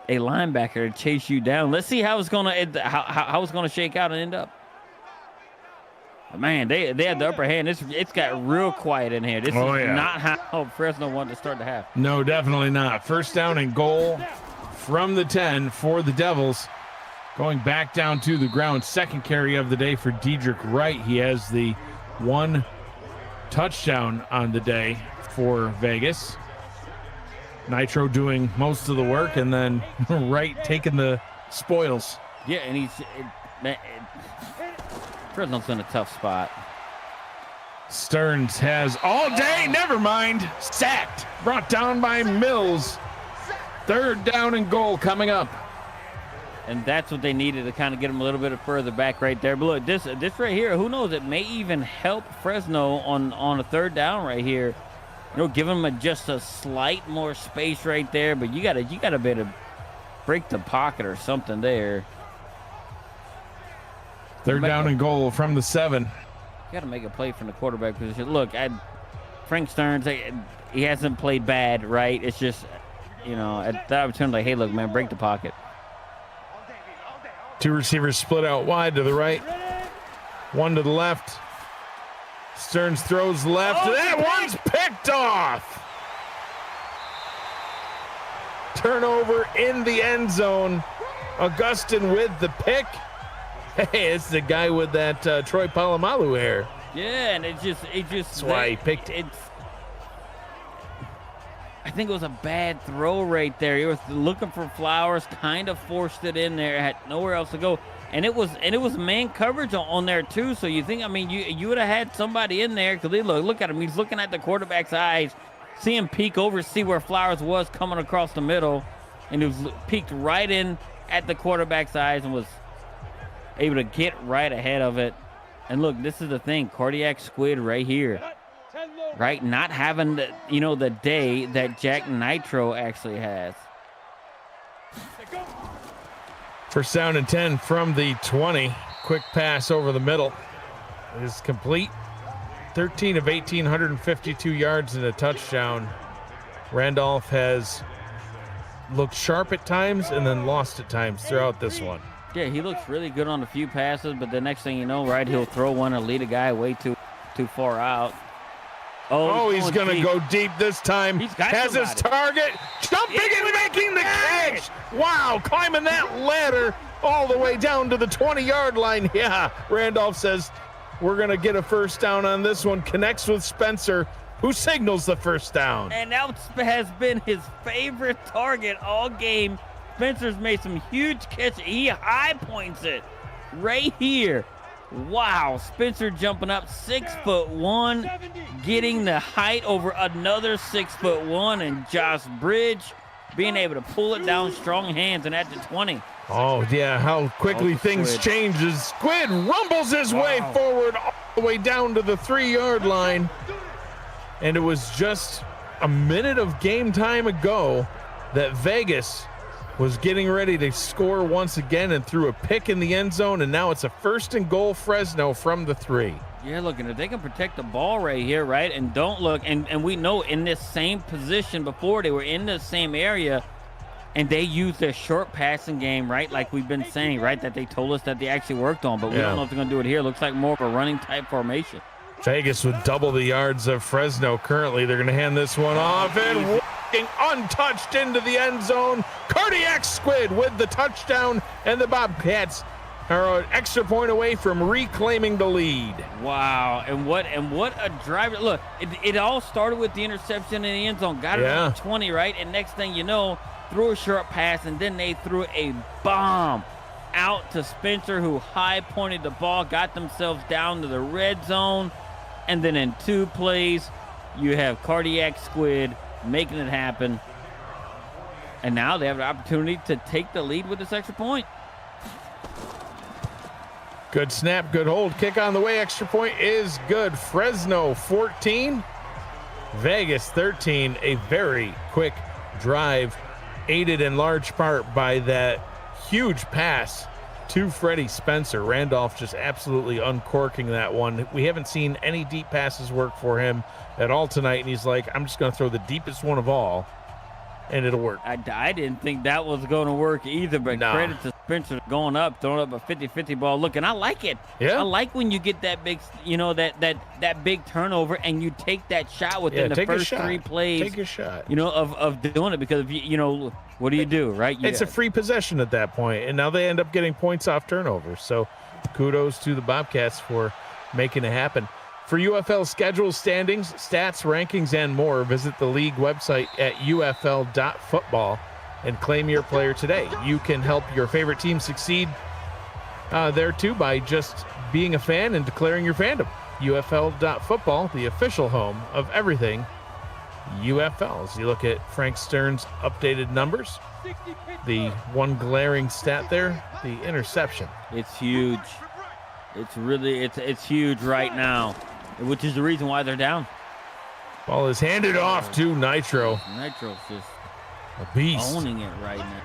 linebacker to chase you down. Let's see how it's gonna shake out and end up. Man, they had the upper hand. It's got real quiet in here. This is not how Fresno wanted to start the half. No, definitely not. 1st down and goal from the 10 for the Devils. Going back down to the ground. 2nd carry of the day for Dedrick Wright. He has the 1 touchdown on the day for Vegas. Nitro doing most of the work, and then Wright taking the spoils. Yeah, and Fresno's in a tough spot. Stearns has all day, never mind, sacked, brought down by Mills. 3rd down and goal coming up. And that's what they needed to kind of get him a little bit further back right there. But look, this right here, who knows, it may even help Fresno on a 3rd down right here. Give him just a slight more space right there, but you gotta be able to break the pocket or something there. 3rd down and goal from the 7. You got to make a play from the quarterback position. Look, Frank Stearns, he hasn't played bad, right? It's just, at that opportunity, like, hey, look, man, break the pocket. 2 receivers split out wide to the right, 1 to the left. Stearns throws left. That one's picked off. Turnover in the end zone. Augustin with the pick. Hey, it's the guy with that Troy Polamalu hair. Yeah, and it just. That's why he picked it. I think it was a bad throw right there. He was looking for Flowers, kind of forced it in there, had nowhere else to go, and it was man coverage on there too. So you think, you would have had somebody in there, because look at him. He's looking at the quarterback's eyes, see him peek over, see where Flowers was coming across the middle, and he was peeked right in at the quarterback's eyes and was able to get right ahead of it. And look, this is the thing, cardiac squid right here, right? Not having the day that Jack Nitro actually has. 1st down and 10 from the 20. Quick pass over the middle is complete. 13 of 18, 152 yards and a touchdown. Randolph has looked sharp at times and then lost at times throughout this one. Yeah, he looks really good on a few passes, but the next thing you know, right, he'll throw one or lead a guy way too far out. Oh, he's going to go deep this time. He's got has somebody. His target. Jumping in making the catch. Wow, climbing that ladder all the way down to the 20-yard line. Yeah, Randolph says we're going to get a first down on this one. Connects with Spencer, who signals the first down. And that has been his favorite target all game. Spencer's made some huge catches. He high points it right here. Wow, Spencer jumping up 6'1", getting the height over another 6'1", and Josh Bridge being able to pull it down, strong hands, and at the 20. Oh, yeah, how quickly things change as Squid rumbles his way forward all the way down to the 3-yard line. And it was just a minute of game time ago that Vegas was getting ready to score once again and threw a pick in the end zone, and now it's a 1st and goal Fresno from the 3. Yeah, look, and if they can protect the ball right here, right, and don't look, and we know in this same position before, they were in the same area, and they used their short passing game, right, like we've been saying, right, that they told us that they actually worked on, but we don't know if they're going to do it here. Looks like more of a running type formation. Vegas with double the yards of Fresno currently. They're going to hand this one off and walking untouched into the end zone. Cardiac Squid with the touchdown, and the Bobcats are an extra point away from reclaiming the lead. Wow, and what a drive. Look, it all started with the interception in the end zone. Got it on 20, right? And next thing you know, threw a short pass, and then they threw a bomb out to Spencer, who high pointed the ball, got themselves down to the red zone. And then in 2 plays, you have Cardiac Squid making it happen. And now they have an opportunity to take the lead with this extra point. Good snap, good hold. Kick on the way. Extra point is good. Fresno 14, Vegas 13. A very quick drive, aided in large part by that huge pass to Freddie Spencer. Randolph just absolutely uncorking that one. We haven't seen any deep passes work for him at all tonight, and he's like, I'm just going to throw the deepest one of all, and it'll work. I didn't think that was going to work either, but credit to Spencer going up, throwing up a 50-50 ball. Look, and I like it. Yeah. I like when you get that big, that big turnover, and you take that shot within the first 3 plays. Take a shot. Of doing it, because if what do you do, right? It's a free possession at that point, and now they end up getting points off turnovers. So kudos to the Bobcats for making it happen. For UFL schedule standings, stats, rankings, and more, visit the league website at UFL.football and claim your player today. You can help your favorite team succeed there too by just being a fan and declaring your fandom. UFL.football, the official home of everything UFL. As you look at Frank Stern's updated numbers, the one glaring stat there, the interception. It's huge. It's really, it's huge right now, which is the reason why they're down. Ball is handed off to Nitro. Nitro's just a beast. owning it right now.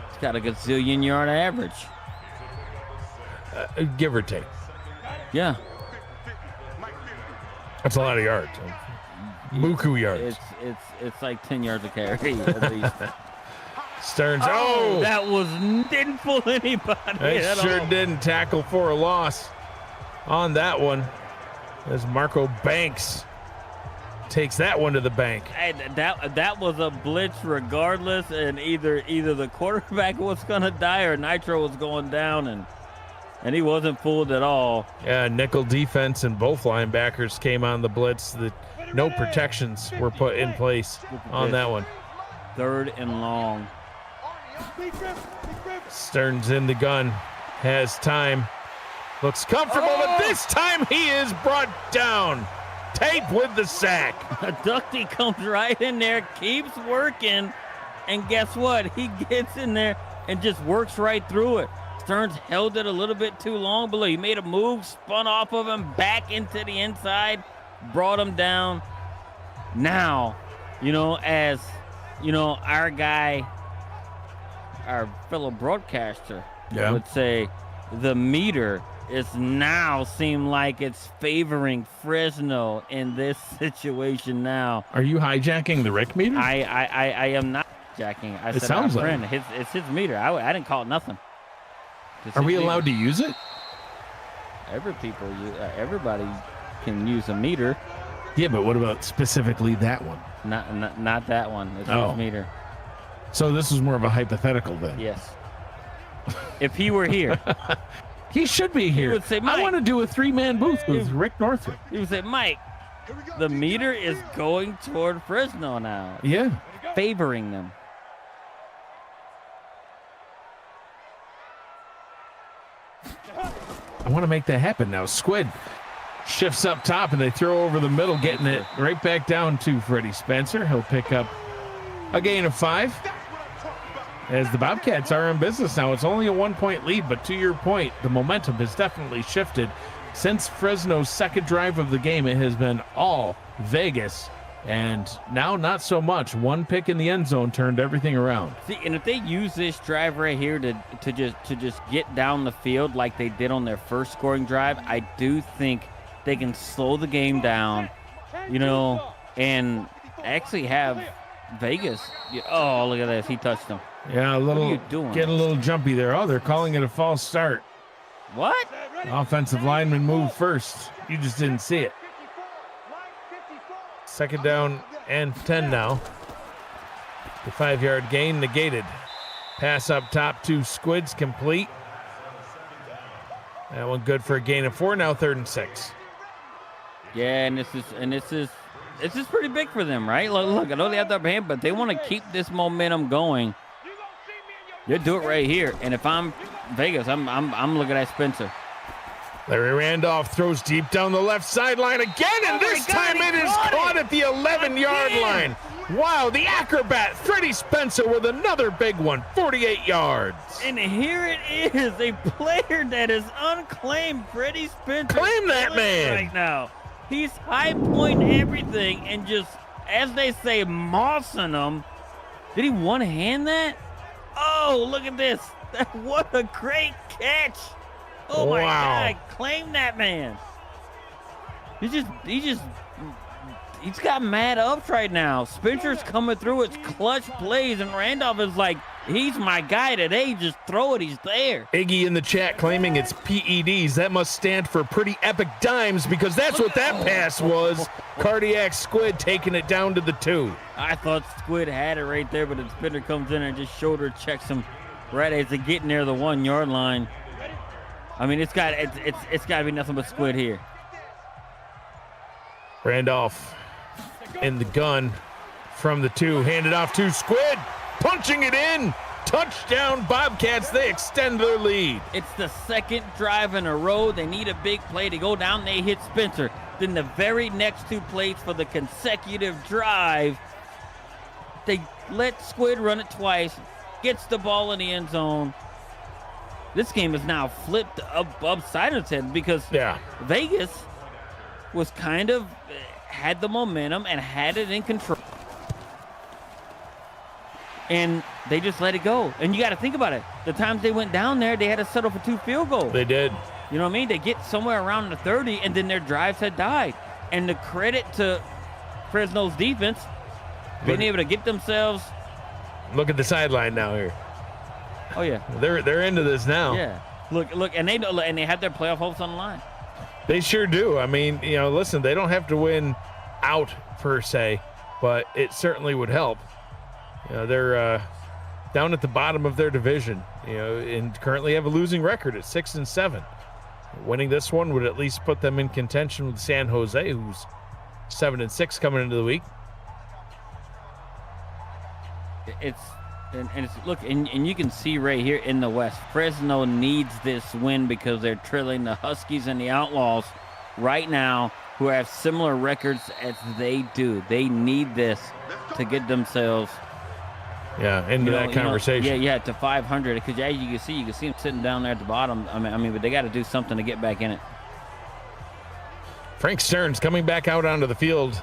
It's got a gazillion-yard average. Give or take. Yeah. That's a lot of yards. Buku yards. It's like 10 yards a carry at least. Stearns. That didn't fool anybody. That sure didn't. Tackle for a loss on that one, as Marco Banks takes that one to the bank. That was a blitz regardless, and either the quarterback was gonna die or Nitro was going down, and he wasn't fooled at all. Yeah, nickel defense and both linebackers came on the blitz. No protections were put in place on that one. 3rd and long. Stearns in the gun, has time, looks comfortable, but this time he is brought down. Tape with the sack. Ducty comes right in there, keeps working, and guess what? He gets in there and just works right through it. Stearns held it a little bit too long below. He made a move, spun off of him, back into the inside, brought him down. Now, as our guy, our fellow broadcaster would say, the meter is now seem like it's favoring Fresno in this situation now. Are you hijacking the Rick meter? I am not hijacking. I said our friend. It's his meter. I didn't call it nothing. Are we allowed to use it? Everybody can use a meter. Yeah, but what about specifically that one? Not that one. It's Oh. his meter. So this was more of a hypothetical then. Yes. If he were here, He should be here. would say, I "Mike." want to do a 3-man booth with Rick Northrup. he would say, Mike, the meter is going toward Fresno now, Yeah. favoring them. I want to make that happen now. Squid shifts up top and they throw over the middle, getting it right back down to Freddie Spencer. He'll pick up a gain of 5 as the Bobcats are in business now. It's only a 1-point lead, but to your point, the momentum has definitely shifted. Since Fresno's second drive of the game, it has been all Vegas, and now not so much. One pick in the end zone turned everything around. See, and if they use this drive right here to just get down the field like they did on their first scoring drive, I do think they can slow the game down, and actually have Vegas. Oh, look at this. He touched him. Yeah, What are you doing? getting a little jumpy there. Oh, they're calling it a false start. What? Offensive lineman moved first. You just didn't see it. Second down and 10 now. The 5-yard gain negated. Pass up top to Squids complete. That one good for a gain of 4. Now 3rd and 6. Yeah, and this is pretty big for them, right? Look, I know they have the upper hand, but they want to keep this momentum going. They do it right here, and if I'm Vegas, I'm looking at Spencer. Larry Randolph throws deep down the left sideline again, and this time it is caught at the 11-yard line. Wow, the acrobat, Freddie Spencer with another big one, 48 yards. And here it is, a player that is unclaimed, Freddie Spencer. Claim that man. Right now. He's high point everything and just, as they say, mossing them. Did he one-hand that? Oh, look at this. What a great catch. Oh, my Wow. God. Claim that man. He's got mad ups right now. Spencer's coming through. It's clutch plays, and Randolph is like, he's my guy today. Just throw it. He's there. Iggy in the chat claiming it's PEDs. That must stand for pretty epic dimes, because that's what that pass was. Cardiac Squid taking it down to the 2. I thought Squid had it right there, but the spinner comes in and just shoulder checks him right as they get near the 1-yard line. I mean, it's got to be nothing but Squid here. Randolph in the gun from the 2, handed off to Squid, punching it in. Touchdown Bobcats. They extend their lead. It's the second drive in a row. They need a big play to go down. They hit Spencer. Then the very next 2 plays for the consecutive drive, they let Squid run it twice, gets the ball in the end zone. This game is now flipped upside its head, because Vegas was kind of had the momentum and had it in control. And they just let it go. And you got to think about it. The times they went down there, they had to settle for 2 field goals. They did. You know what I mean? They get somewhere around the 30, and then their drives had died. And the credit to Fresno's defense, being able to get themselves. Look at the sideline now here. Oh yeah, They're into this now. yeah. Look, and they have their playoff hopes on the line. They sure do. I mean, listen, they don't have to win out per se, but it certainly would help. They're down at the bottom of their division, and currently have a losing record at 6-7. Winning this one would at least put them in contention with San Jose, who's 7-6 coming into the week. Look, and you can see right here in the West, Fresno needs this win because they're trailing the Huskies and the Outlaws right now, who have similar records as they do. They need this to get themselves into that conversation. To 500. Because as you can see them sitting down there at the bottom. I mean, but they got to do something to get back in it. Frank Stearns coming back out onto the field.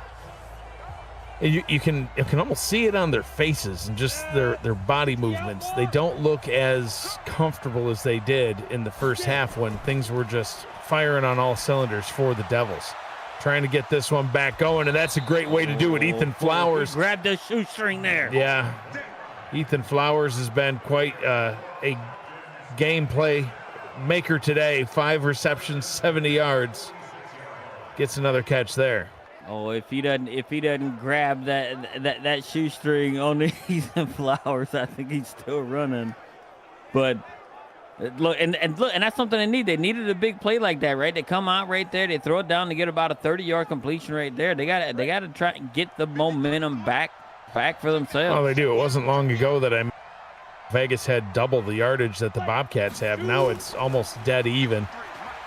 You can almost see it on their faces and just their body movements. They don't look as comfortable as they did in the first half, when things were just firing on all cylinders for the Devils. Trying to get this one back going, and that's a great way to do it. Ethan Flowers. Grab the shoestring there. Yeah. Ethan Flowers has been quite a gameplay maker today. 5 receptions, 70 yards. Gets another catch there. Oh, if he doesn't grab that shoestring on the Ethan Flowers, I think he's still running. But look, and that's something they need. They needed a big play like that, right? They come out right there, they throw it down to get about a 30-yard completion right there. They got to try and get the momentum back for themselves. Oh, they do. It wasn't long ago that Vegas had double the yardage that the Bobcats have. Now it's almost dead even.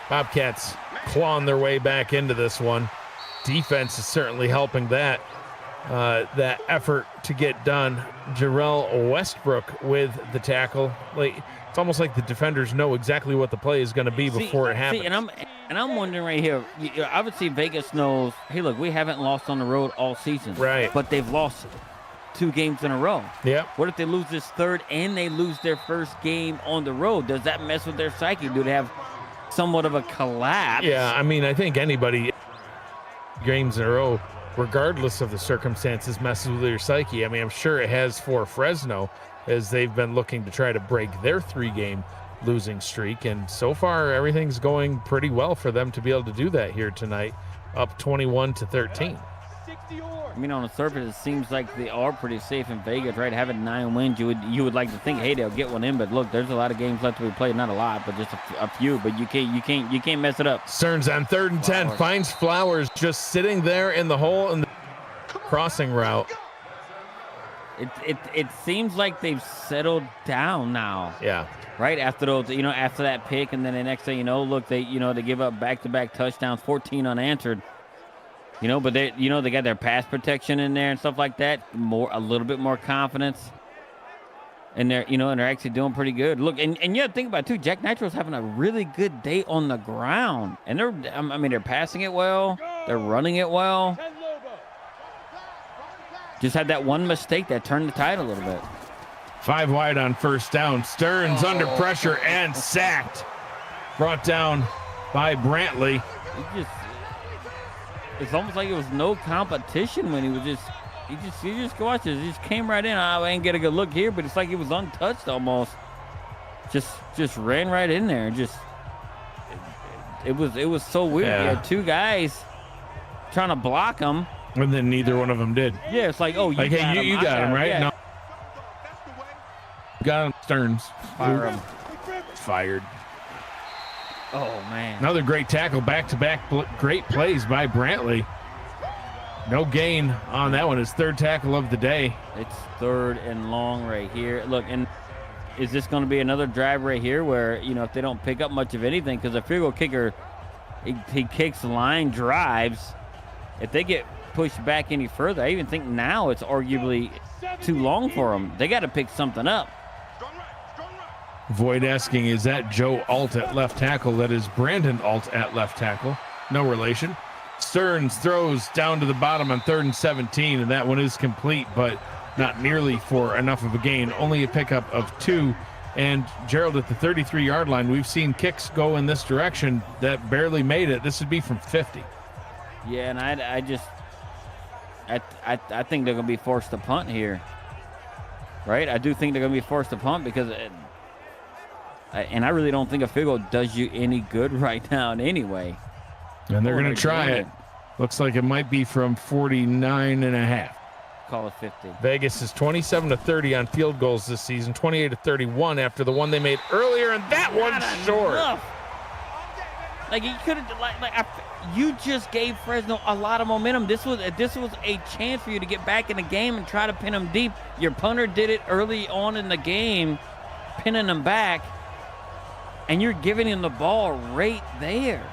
Bobcats clawing their way back into this one. Defense is certainly helping that effort to get done. Jarrell Westbrook with the tackle. Like, it's almost like the defenders know exactly what the play is going to be before it happens. And I'm wondering right here. Obviously, Vegas knows. Hey, look, we haven't lost on the road all season, right? But they've lost 2 games in a row. Yeah. What if they lose this third and they lose their first game on the road? Does that mess with their psyche? Do they have somewhat of a collapse? Yeah, I mean, I think anybody games in a row, regardless of the circumstances, messes with your psyche. I mean, I'm sure it has for Fresno, as they've been looking to try to break their 3-game losing streak. And so far, everything's going pretty well for them to be able to do that here tonight, up 21-13. I mean, on the surface, it seems like they are pretty safe in Vegas, right? Having 9 wins, you would like to think, hey, they'll get one in. But look, there's a lot of games left to be played. Not a lot, but just a few. But you can't mess it up. Stearns on 3rd and 10 finds Flowers just sitting there in the hole in the crossing route. It seems like they've settled down now. Yeah. Right after those, after that pick, and then the next thing look, they give up back-to-back touchdowns, 14 unanswered. But they got their pass protection in there and stuff like that. A little bit more confidence. And they're actually doing pretty good. Look, and think about it too. Jack Nitro's having a really good day on the ground, and they're passing it well, they're running it well. Just had that one mistake that turned the tide a little bit. 5 wide on 1st down. Stearns under pressure and sacked. Brought down by Brantley. It's almost like it was no competition when you just watch this. He just came right in. I ain't get a good look here, but it's like he was untouched almost. Just ran right in there. It was so weird. Yeah. You had 2 guys trying to block him, and then neither one of them did. Yeah, it's like, oh, you got him, right? Yeah. No. Got him, Stearns. Fire him. Fired. Oh, man. Another great tackle, back-to-back great plays by Brantley. No gain on that one. His 3rd tackle of the day. It's 3rd and long right here. Look, and is this going to be another drive right here where, if they don't pick up much of anything, because a field goal kicker, he kicks line drives. If they get pushed back any further, I even think now it's arguably too long for them. They got to pick something up. Void asking, is that Joe Alt at left tackle? That is Brandon Alt at left tackle. No relation. Stearns throws down to the bottom on 3rd and 17, and that one is complete, but not nearly for enough of a gain. Only a pickup of 2. And Gerald at the 33-yard line, we've seen kicks go in this direction that barely made it. This would be from 50. Yeah, and I think they're going to be forced to punt here. Right? I do think they're going to be forced to punt because and I really don't think a field goal does you any good right now anyway. And they're going to try it. Looks like it might be from 49.5. Call it 50. Vegas is 27-30 on field goals this season, 28-31 after the one they made earlier, and that one's short. Like, you could have, you just gave Fresno a lot of momentum. This was a chance for you to get back in the game and try to pin them deep. Your punter did it early on in the game, pinning them back, and you're giving him the ball right there.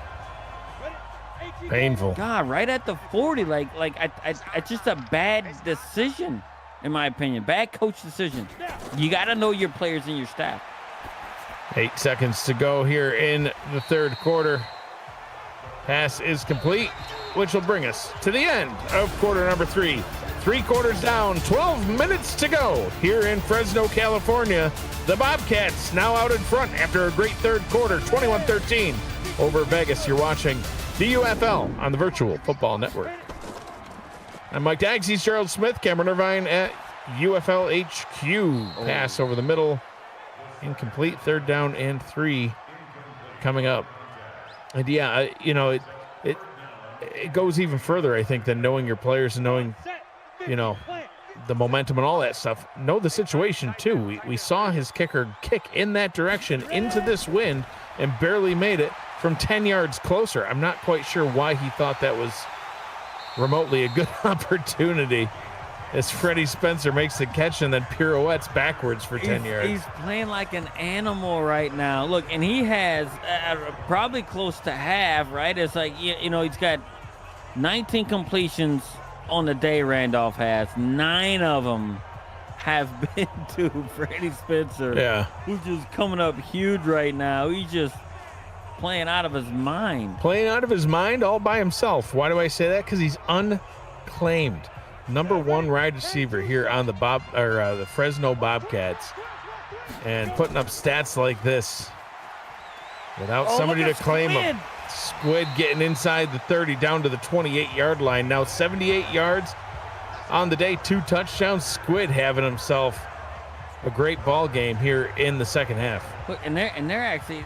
Painful. God, right at the 40. It's just a bad decision, in my opinion. Bad coach decision. You got to know your players and your staff. 8 seconds to go here in the 3rd quarter. Pass is complete, which will bring us to the end of quarter number 3. 3 quarters down, 12 minutes to go here in Fresno, California. The Bobcats now out in front after a great 3rd quarter, 21-13 over Vegas. You're watching the UFL on the Virtual Football Network. I'm Mike Daggs. He's Gerald Smith. Cameron Irvine at UFL HQ. Pass over the middle. Incomplete. 3rd down and 3 coming up. And yeah, it goes even further, I think, than knowing your players and knowing, you know, the momentum and all that stuff. Know the situation too. We saw his kicker kick in that direction into this wind and barely made it from 10 yards closer. I'm not quite sure why he thought that was remotely a good opportunity, as Freddie Spencer makes the catch and then pirouettes backwards for 10 yards. He's playing like an animal right now. Look, and he has probably close to half, right? It's like, you know, he's got 19 completions on the day. Randolph has 9 of them have been to Freddie Spencer. Yeah. Who's just coming up huge right now. He's just playing out of his mind. Playing out of his mind all by himself. Why do I say that? Because he's unclaimed. Number 1 wide receiver here on the the Fresno Bobcats, and putting up stats like this without somebody to claim him. Squid getting inside the 30 down to the 28-yard line. Now 78 yards on the day, 2 touchdowns. Squid having himself a great ball game here in the second half. Look, and they're actually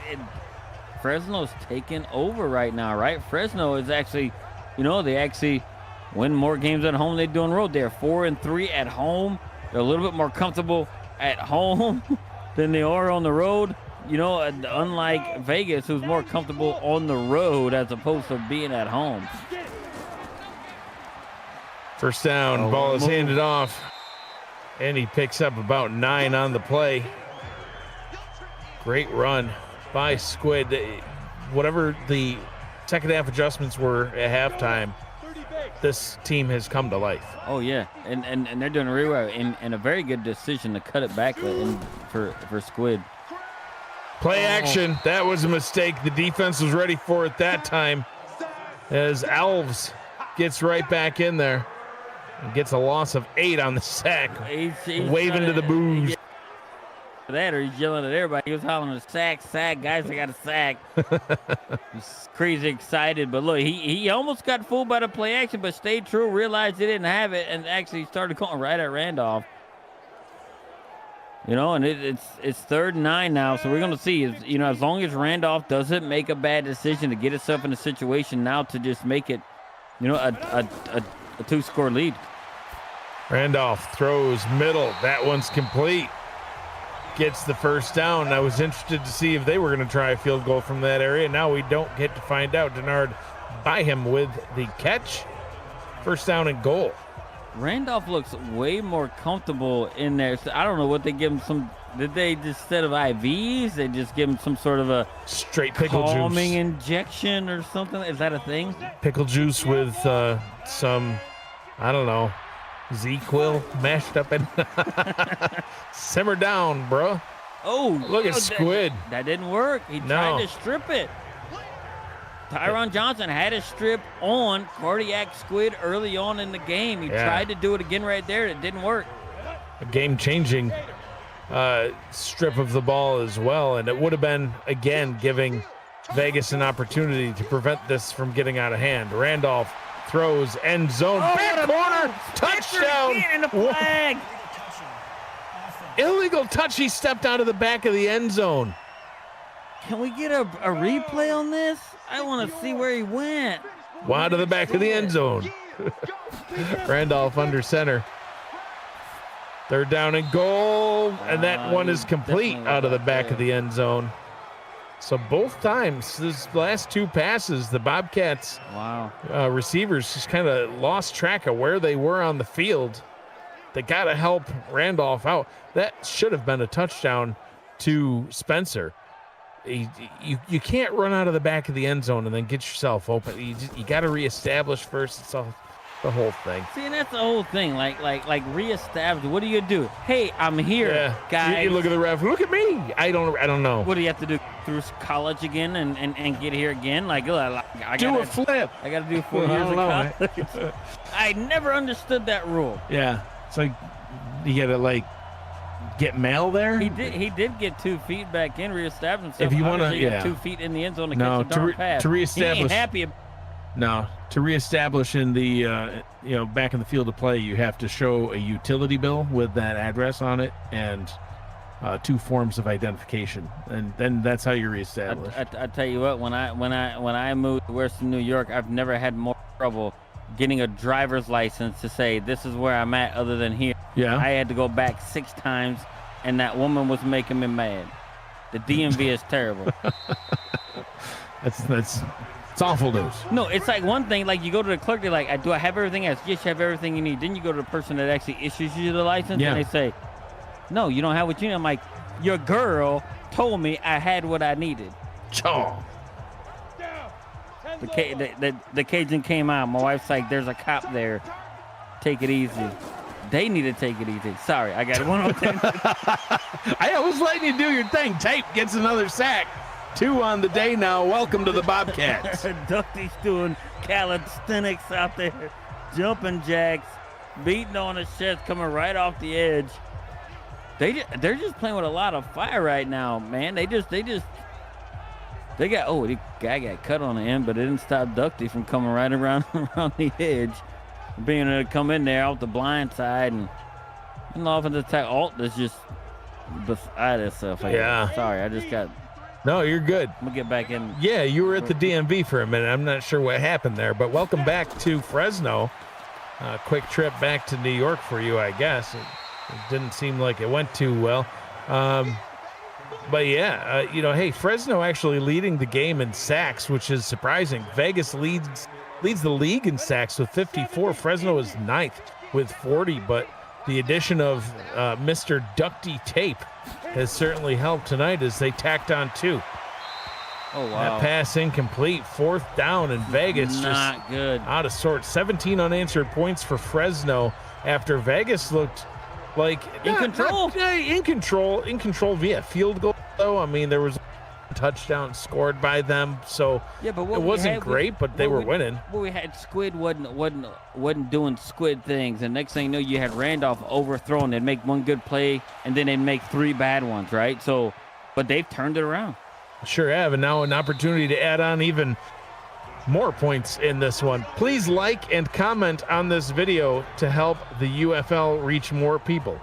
Fresno's taking over right now, right? Fresno is actually, you know, they actually win more games at home than they do on the road. They're 4-3 at home. They're a little bit more comfortable at home than they are on the road. You know, unlike Vegas, who's more comfortable on the road as opposed to being at home. First down, ball is handed off, and he picks up about 9 on the play. Great run by Squid. Whatever the second half adjustments were at halftime, this team has come to life. Oh yeah, and they're doing really well, and a very good decision to cut it back for Squid. Play action. That was a mistake. The defense was ready for it that time, as Alves gets right back in there and gets a loss of 8 on the sack. He's waving to the boos. That, or he's yelling at everybody. He was hollering, sack, guys, I got a sack. He's crazy excited, but look, he almost got fooled by the play action, but stayed true, realized he didn't have it, and actually started going right at Randolph. You know, and it's 3rd and 9 now, so we're going to see, you know, as long as Randolph doesn't make a bad decision to get himself in a situation now to just make it, you know, a 2-score lead. Randolph throws middle. That one's complete. Gets the first down. I was interested to see if they were going to try a field goal from that area. Now we don't get to find out. Denard by him with the catch. First down and goal. Randolph looks way more comfortable in there. So I don't know what they give him some. Did they just, instead of IVs, they just give him some sort of a straight pickle calming juice injection or something? Is that a thing? Pickle juice with some, I don't know, Z-Quil mashed up in. Simmer down, bro. Oh, look at Squid. That didn't work. He tried to strip it. Tyron Johnson had a strip on Cardiac Squid early on in the game. He tried to do it again right there. It didn't work. A game-changing strip of the ball as well, and it would have been, again, giving Vegas an opportunity to prevent this from getting out of hand. Randolph throws, end zone, back corner, touchdown. In the flag. Illegal touch. He stepped out of the back of the end zone. Can we get a replay on this? I want to see where he went. Wide to the back of the end zone. Randolph under center. 3rd down and goal, and that one is complete out of the back of the end zone. So both times, these last 2 passes, the Bobcats receivers just kind of lost track of where they were on the field. They got to help Randolph out. That should have been a touchdown to Spencer. You can't run out of the back of the end zone and then get yourself open. You got to reestablish first. It's all the whole thing. See, and that's the whole thing. Like reestablish. What do you do? Hey, I'm here, guys. You look at the ref. Look at me. I don't know. What do you have to do? Through college again and get here again? Like I do a flip. I got to do 4 years of college. I never understood that rule. Yeah, it's like you got to get mail there. He did get 2 feet back in, reestablish himself. If you want to, get 2 feet in the end zone to catch the darn pass. To reestablish. He ain't happy. No, to reestablish in the back in the field of play, you have to show a utility bill with that address on it and 2 forms of identification, and then that's how you reestablish. I tell you what, when I moved to Western New York, I've never had more trouble getting a driver's license to say this is where I'm at other than here. Yeah. I had to go back 6 times, and that woman was making me mad. The DMV is terrible. It's awful news. No, it's like one thing, like you go to the clerk, they're like, do I have everything else? Yes, you have everything you need. Then you go to the person that actually issues you the license, and they say, no, you don't have what you need. I'm like, your girl told me I had what I needed. Oh. The Cajun came out. My wife's like, there's a cop there. Take it easy. They need to take it easy. Sorry, I got it 1 on 10. I was letting you do your thing. Tape gets another sack. 2 on the day now. Welcome to the Bobcats. Ducty's doing calisthenics out there, jumping jacks, beating on his chest, coming right off the edge. They're just playing with a lot of fire right now, man. They got the guy got cut on the end, but it didn't stop Ducty from coming right around the edge, being able to come in there off the blind side, and the offensive attack alt is just beside itself. Sorry, I just got. No, you're good. I'm gonna get back in. Yeah, you were at the DMV for a minute. I'm not sure what happened there, but welcome back to Fresno. Quick trip back to New York for you, I guess. It didn't seem like it went too well. But yeah, hey, Fresno actually leading the game in sacks, which is surprising. Vegas leads the league in sacks with 54. Fresno is 9th with 40, but the addition of Mr. Ducty Tape has certainly helped tonight as they tacked on 2. Oh, wow. That pass incomplete. 4th down, and Vegas not good. Out of sorts. 17 unanswered points for Fresno after Vegas looked like in control via field goal, though. I mean, there was a touchdown scored by them, so but it wasn't great, but they were winning. Well, we had Squid wasn't doing Squid things, and next thing you know, you had Randolph overthrown. They'd make one good play, and then they'd make 3 bad ones, right? So, but they've turned it around. Sure have, and now an opportunity to add on even more points in this one. Please like and comment on this video to help the UFL reach more people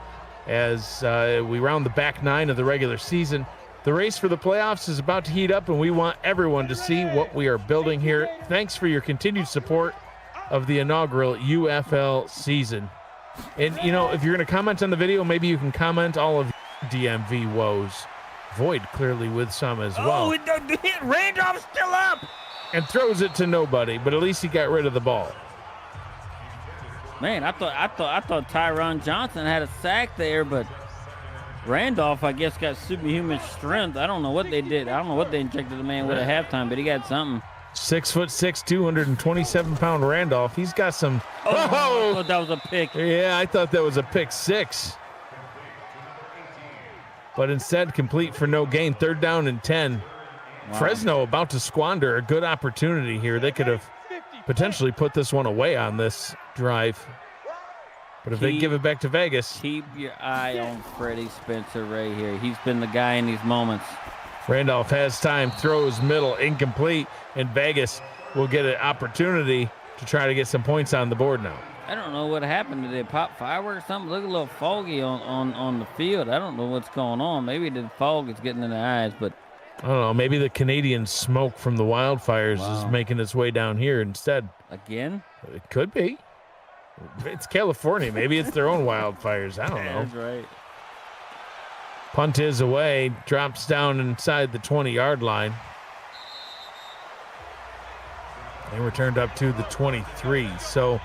as we round the back 9 of the regular season. The race for the playoffs is about to heat up, and we want everyone to see what we are building here. Thanks for your continued support of the inaugural UFL season. And, if you're going to comment on the video, maybe you can comment all of DMV woes. Void clearly with some as well. Oh, Randolph's still up. And throws it to nobody, but at least he got rid of the ball. Man, I thought Tyron Johnson had a sack there, but Randolph, I guess, got superhuman strength. I don't know what they did. I don't know what they injected the man with at halftime, but he got something. 6'6", 227-pound Randolph. He's got some. Oh, I thought that was a pick. Yeah, I thought that was a pick 6. But instead, complete for no gain. 3rd down and 10. Wow. Fresno about to squander a good opportunity here. They could have potentially put this one away on this drive. But if they give it back to Vegas. Keep your eye on Freddie Spencer right here. He's been the guy in these moments. Randolph has time, throws middle, incomplete, and Vegas will get an opportunity to try to get some points on the board now. I don't know what happened. Did they pop fireworks or something? Look a little foggy on the field. I don't know what's going on. Maybe the fog is getting in the eyes, but I don't know. Maybe the Canadian smoke from the wildfires is making its way down here instead. Again? It could be. It's California. Maybe it's their own wildfires. I don't know. That's right. Punt is away. Drops down inside the 20-yard line. And returned up to the 23. So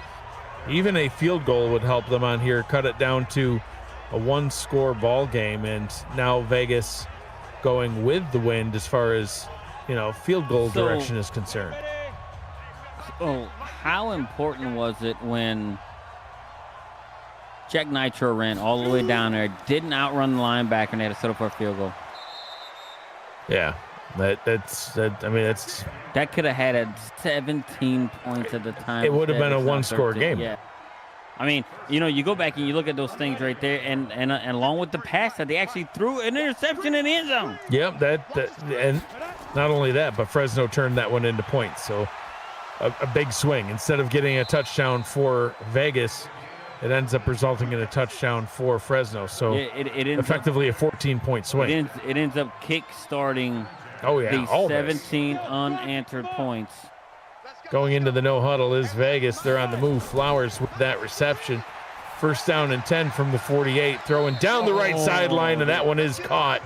even a field goal would help them on here. Cut it down to a 1-score ball game. And now Vegas going with the wind as far as, field goal direction is concerned. So how important was it when Jack Nitro ran all the way down there, didn't outrun the linebacker, and they had to set up for a field goal? Yeah, that could have had 17 points at the time. It would have been a 1-score game. Yeah. I mean, you go back and you look at those things right there, and along with the pass that they actually threw an interception in the end zone. Yep, and not only that, but Fresno turned that one into points. So a big swing. Instead of getting a touchdown for Vegas, it ends up resulting in a touchdown for Fresno. So it effectively a 14-point swing. It ends up kick-starting these 17 unanswered points Going into the no huddle is Vegas. They're on the move. Flowers with that reception. First down and 10 from the 48. Throwing down the right sideline, and that one is caught.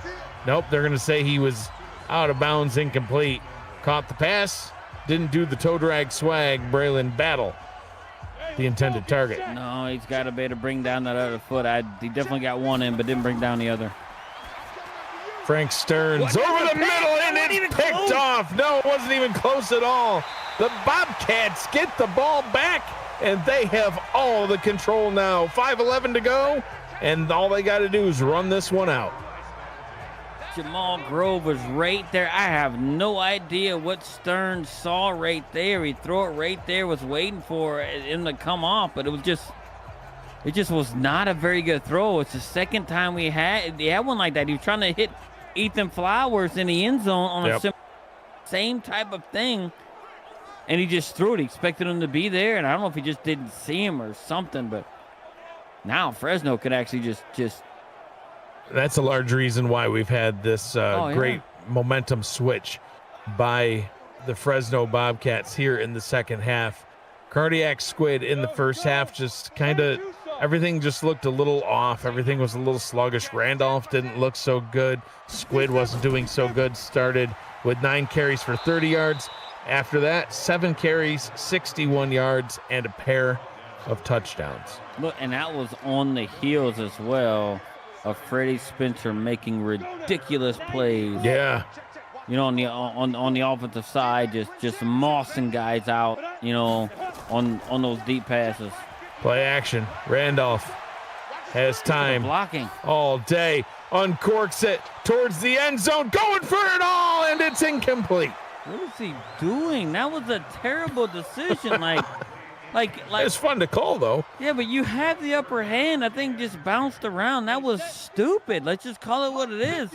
Nope, they're going to say he was out of bounds, incomplete. Caught the pass. Didn't do the toe drag swag. Braylon Battle, the intended target. No, he's got to be able to bring down that other foot. He definitely got one in, but didn't bring down the other. Frank Stearns over the middle, and it's picked off. No, it wasn't even close at all. The Bobcats get the ball back, and they have all the control now. 5:11 to go, and all they got to do is run this one out. Jamal Grove was right there. I have no idea what Stearns saw right there. He threw it right there, was waiting for him to come off, but it just was not a very good throw. It's the second time we had one like that. He was trying to hit Ethan Flowers in the end zone on a same type of thing, and he just threw it. He expected him to be there, and I don't know if he just didn't see him or something, but now Fresno could actually just That's a large reason why we've had this great momentum switch by the Fresno Bobcats here in the second half. Cardiac Squid in the first half, just kind of everything just looked a little off. Everything was a little sluggish. Randolph didn't look so good. Squid wasn't doing so good. Started with 9 carries for 30 yards. After that, 7 carries, 61 yards, and a pair of touchdowns. Look, and that was on the heels as well of Freddie Spencer making ridiculous plays. Yeah. You know, on the offensive side, just mossing guys out, you know, on those deep passes. Play action. Randolph has time blocking all day. Uncorks it towards the end zone, going for it all, and it's incomplete. What is he doing? That was a terrible decision. Like it's fun to call, though. Yeah, but you have the upper hand. That thing just bounced around. That was stupid. Let's just call it what it is.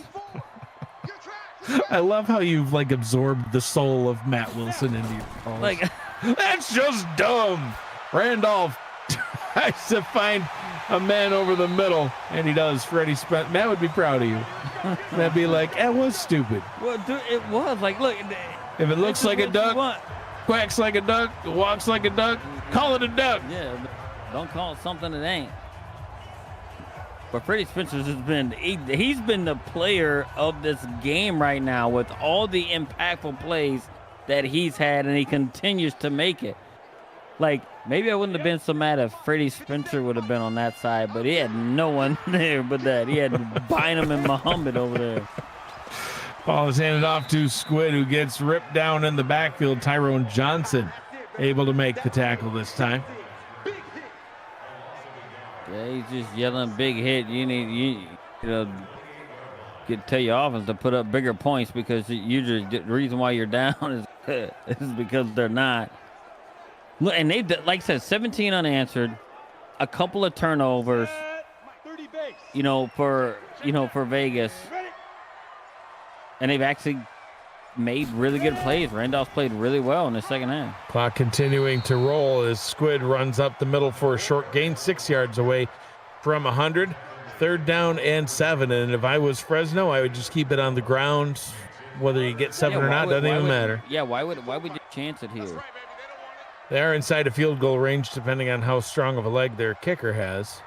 I love how you've absorbed the soul of Matt Wilson into your calls. That's just dumb. Randolph tries to find a man over the middle, and he does. Freddie Spencer. Matt would be proud of you. That'd be like, that was stupid. Well, dude, it was. Look. If it looks like a duck, quacks like a duck, walks like a duck, call it a duck. Yeah, but don't call it something it ain't. But Freddie Spencer has been, he's been the player of this game right now with all the impactful plays that he's had, and he continues to make it. Maybe I wouldn't have been so mad if Freddie Spencer would have been on that side, but he had no one there but that. He had Bynum and Muhammad over there. Ball is handed off to Squid, who gets ripped down in the backfield. Tyrone Johnson able to make the tackle this time. Yeah, he's just yelling big hit. You tell your offense to put up bigger points, because usually the reason why you're down is because they're not. Look, and they, like I said, 17 unanswered, a couple of turnovers, for Vegas. And they've actually made really good plays. Randolph played really well in the second half. Clock continuing to roll as Squid runs up the middle for a short gain, 6 yards away from 100. 3rd down and 7. And if I was Fresno, I would just keep it on the ground. Whether you get 7 or not, doesn't even matter. Yeah, why would you chance it here? They are inside a field goal range, depending on how strong of a leg their kicker has.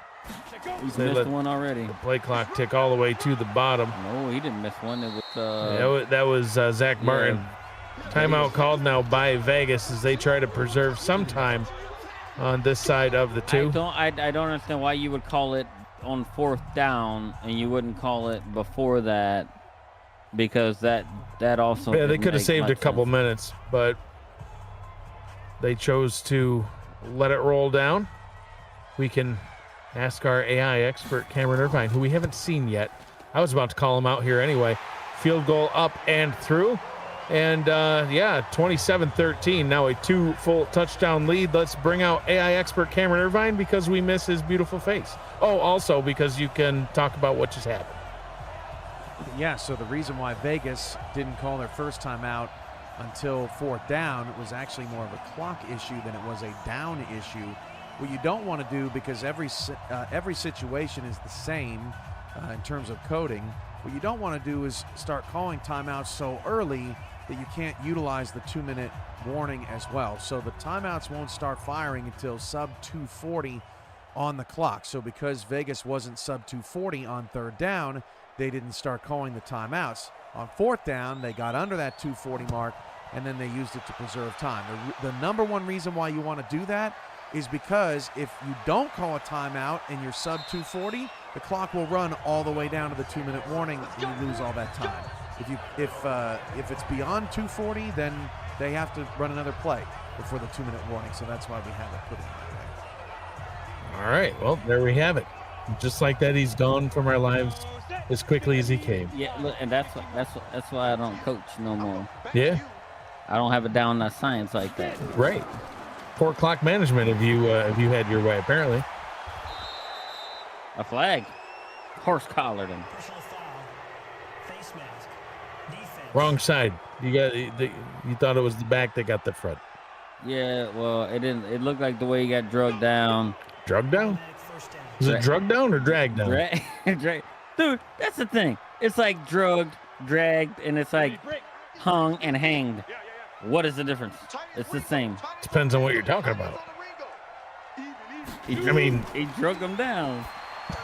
He's missed one already. The play clock tick all the way to the bottom. No, he didn't miss one. It was that was Zach Martin. Timeout called now by Vegas as they try to preserve some time on this side of the 2. I don't understand why you would call it on 4th down and you wouldn't call it before that, because that also. Yeah, they could have saved a couple minutes, but they chose to let it roll down. We can ask our AI expert, Cameron Irvine, who we haven't seen yet. I was about to call him out here anyway. Field goal up and through. And 27-13. Now a 2 full touchdown lead. Let's bring out AI expert Cameron Irvine, because we miss his beautiful face. Oh, also because you can talk about what just happened. Yeah, so the reason why Vegas didn't call their first time out until 4th down, it was actually more of a clock issue than it was a down issue. What you don't want to do, because every situation is the same in terms of coding, what you don't want to do is start calling timeouts so early that you can't utilize the 2-minute warning as well. So the timeouts won't start firing until sub 2:40 on the clock. So because Vegas wasn't sub 2:40 on third down, they didn't start calling the timeouts. On fourth down, they got under that 2:40 mark, and then they used it to preserve time. The number one reason why you want to do that is because if you don't call a timeout and you're sub 2:40, the clock will run all the way down to the 2-minute warning, and you lose all that time. If it's beyond 2:40, then they have to run another play before the 2-minute warning. So that's why we have it put in that way. All right, well, there we have it. Just like that, he's gone from our lives as quickly as he came. Yeah, look, and that's why I don't coach no more. Yeah, I don't have it down to science like that. right. 4 o'clock management if you had your way, apparently. A flag. Horse collared him. Wrong side. You thought it was the back that got the front. Yeah, well, it didn't. It looked like the way he got drugged down. Drugged down? Is it drugged down or dragged down? Drag. Dude, that's the thing. It's like drugged, dragged, and it's like hung and hanged. What is the difference? It's the same. Depends on what you're talking about. He drugged him down.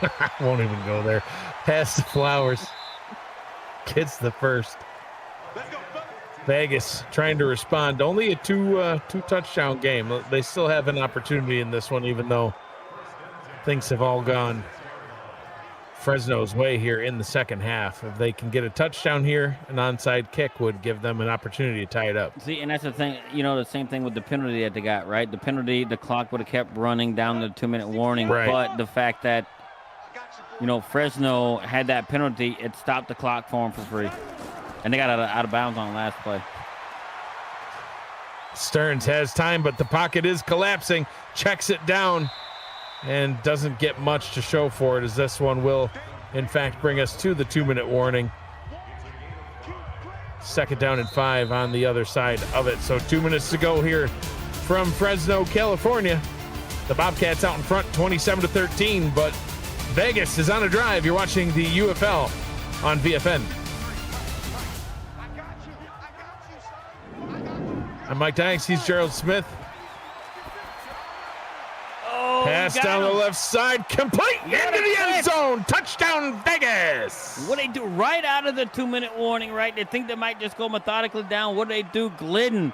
I won't even go there. Pass the Flowers. Gets the first. Vegas trying to respond. Only a two touchdown game. They still have an opportunity in this one, even though things have all gone Fresno's way here in the second half. If they can get a touchdown here, an onside kick would give them an opportunity to tie it up. See, and that's the thing, the same thing with the penalty that they got, right? The penalty, the clock would have kept running down the 2-minute warning, right. But the fact that, Fresno had that penalty, it stopped the clock for them for free. And they got out of bounds on the last play. Stearns has time, but the pocket is collapsing. Checks it down and doesn't get much to show for it, as this one will, in fact, bring us to the 2-minute warning. 2nd down and 5 on the other side of it. So 2 minutes to go here from Fresno, California. The Bobcats out in front, 27-13, but Vegas is on a drive. You're watching the UFL on VFN. I'm Mike Dykes. He's Gerald Smith. Pass down the left side, complete into the end zone. Touchdown, Vegas. What they do right out of the 2-minute warning, right? They think they might just go methodically down. What do they do? Glidden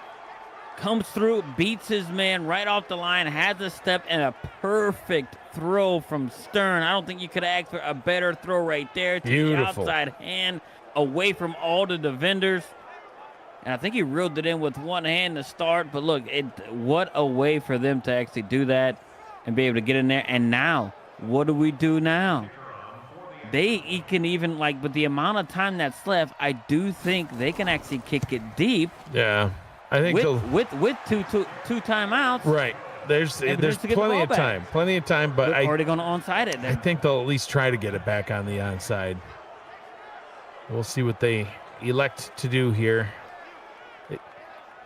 comes through, beats his man right off the line, has a step, and a perfect throw from Stern. I don't think you could ask for a better throw right there. To Beautiful. The outside hand, away from all the defenders. And I think he reeled it in with one hand to start. But look, what a way for them to actually do that and be able to get in there. And now, what do we do now? He can even, with the amount of time that's left, I do think they can actually kick it deep. Yeah, I think with two timeouts. Right. There's plenty of time. Plenty of time, but They're already going to onside it. I think they'll at least try to get it back on the onside. We'll see what they elect to do here.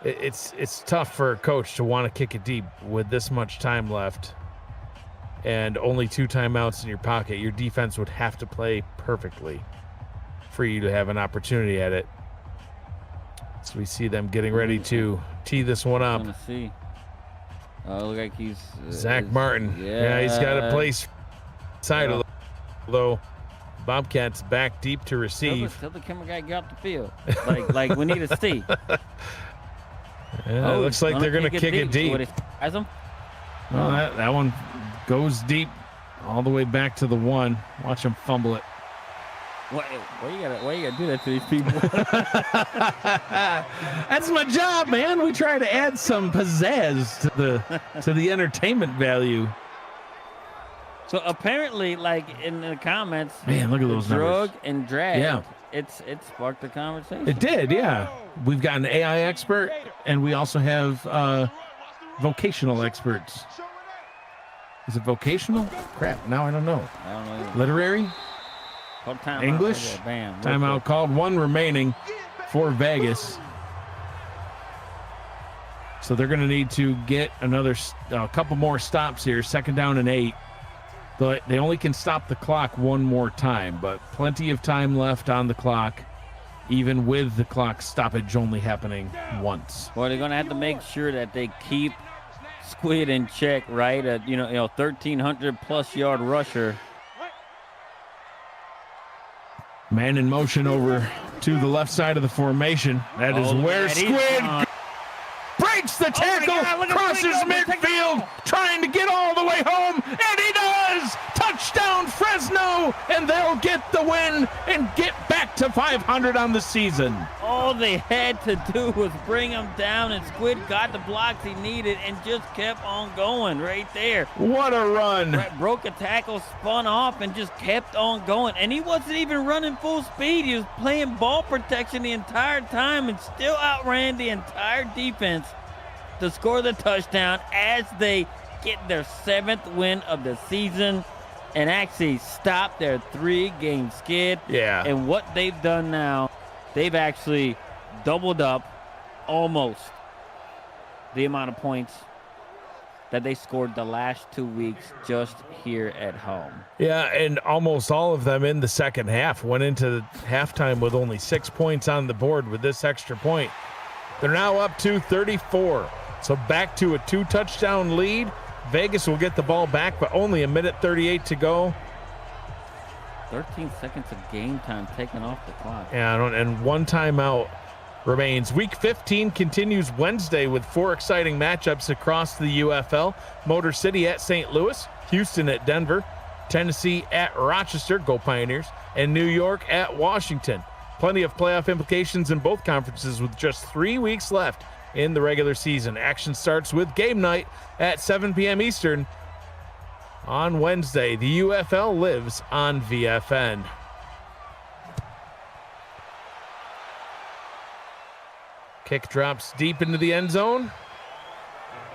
It's tough for a coach to want to kick it deep with this much time left and only 2 timeouts in your pocket. Your defense would have to play perfectly for you to have an opportunity at it. So we see them getting ready to tee this one up. Let's see. Look like he's Zach Martin. Yeah, he's got a place side of although Bobcats back deep to receive. Tell the camera guy get off the field. Like we need to see. Yeah, looks like they're going to kick it deep. Has him? Well, that one goes deep all the way back to the 1. Watch him fumble it. Why you gotta do that to these people? That's my job, man. We try to add some pizzazz to the entertainment value. So apparently, in the comments, man, look at those drug numbers. and drag. Yeah. It sparked the conversation. It did, yeah. We've got an AI expert, and we also have vocational experts. Is it vocational? Crap, now I don't know. I don't know. Literary? English? Bam. Timeout called. 1 remaining for Vegas. So they're going to need to get a couple more stops here. 2nd down and 8. But they only can stop the clock 1 more time, but plenty of time left on the clock. even with the clock stoppage only happening once. Well, they're going to have to make sure that they keep Squid in check, right? 1,300 plus yard rusher. Man in motion over to the left side of the formation. That is where Squid breaks the tackle, crosses midfield, trying to get all the way home, and he does! Touchdown Fresno, and they'll get the win and get back to 500 on the season. All they had to do was bring him down, and Squid got the blocks he needed and just kept on going right there. What a run. Broke a tackle, spun off, and just kept on going. And he wasn't even running full speed. He was playing ball protection the entire time and still outran the entire defense to score the touchdown as they get their 7th win of the season and actually stop their 3-game skid. Yeah. And what they've done now, they've actually doubled up almost the amount of points that they scored the last 2 weeks just here at home. Yeah, and almost all of them in the second half went into halftime with only 6 points on the board with this extra point. They're now up to 34. So back to a 2-touchdown lead. Vegas will get the ball back, but only 1:38 to go. 13 seconds of game time taken off the clock. And 1 timeout remains. Week 15 continues Wednesday with 4 exciting matchups across the UFL. Motor City at St. Louis, Houston at Denver, Tennessee at Rochester, go Pioneers, and New York at Washington. Plenty of playoff implications in both conferences with just 3 weeks left in the regular season. Action starts with game night at 7 p.m. Eastern on Wednesday. The UFL lives on VFN. Kick drops deep into the end zone.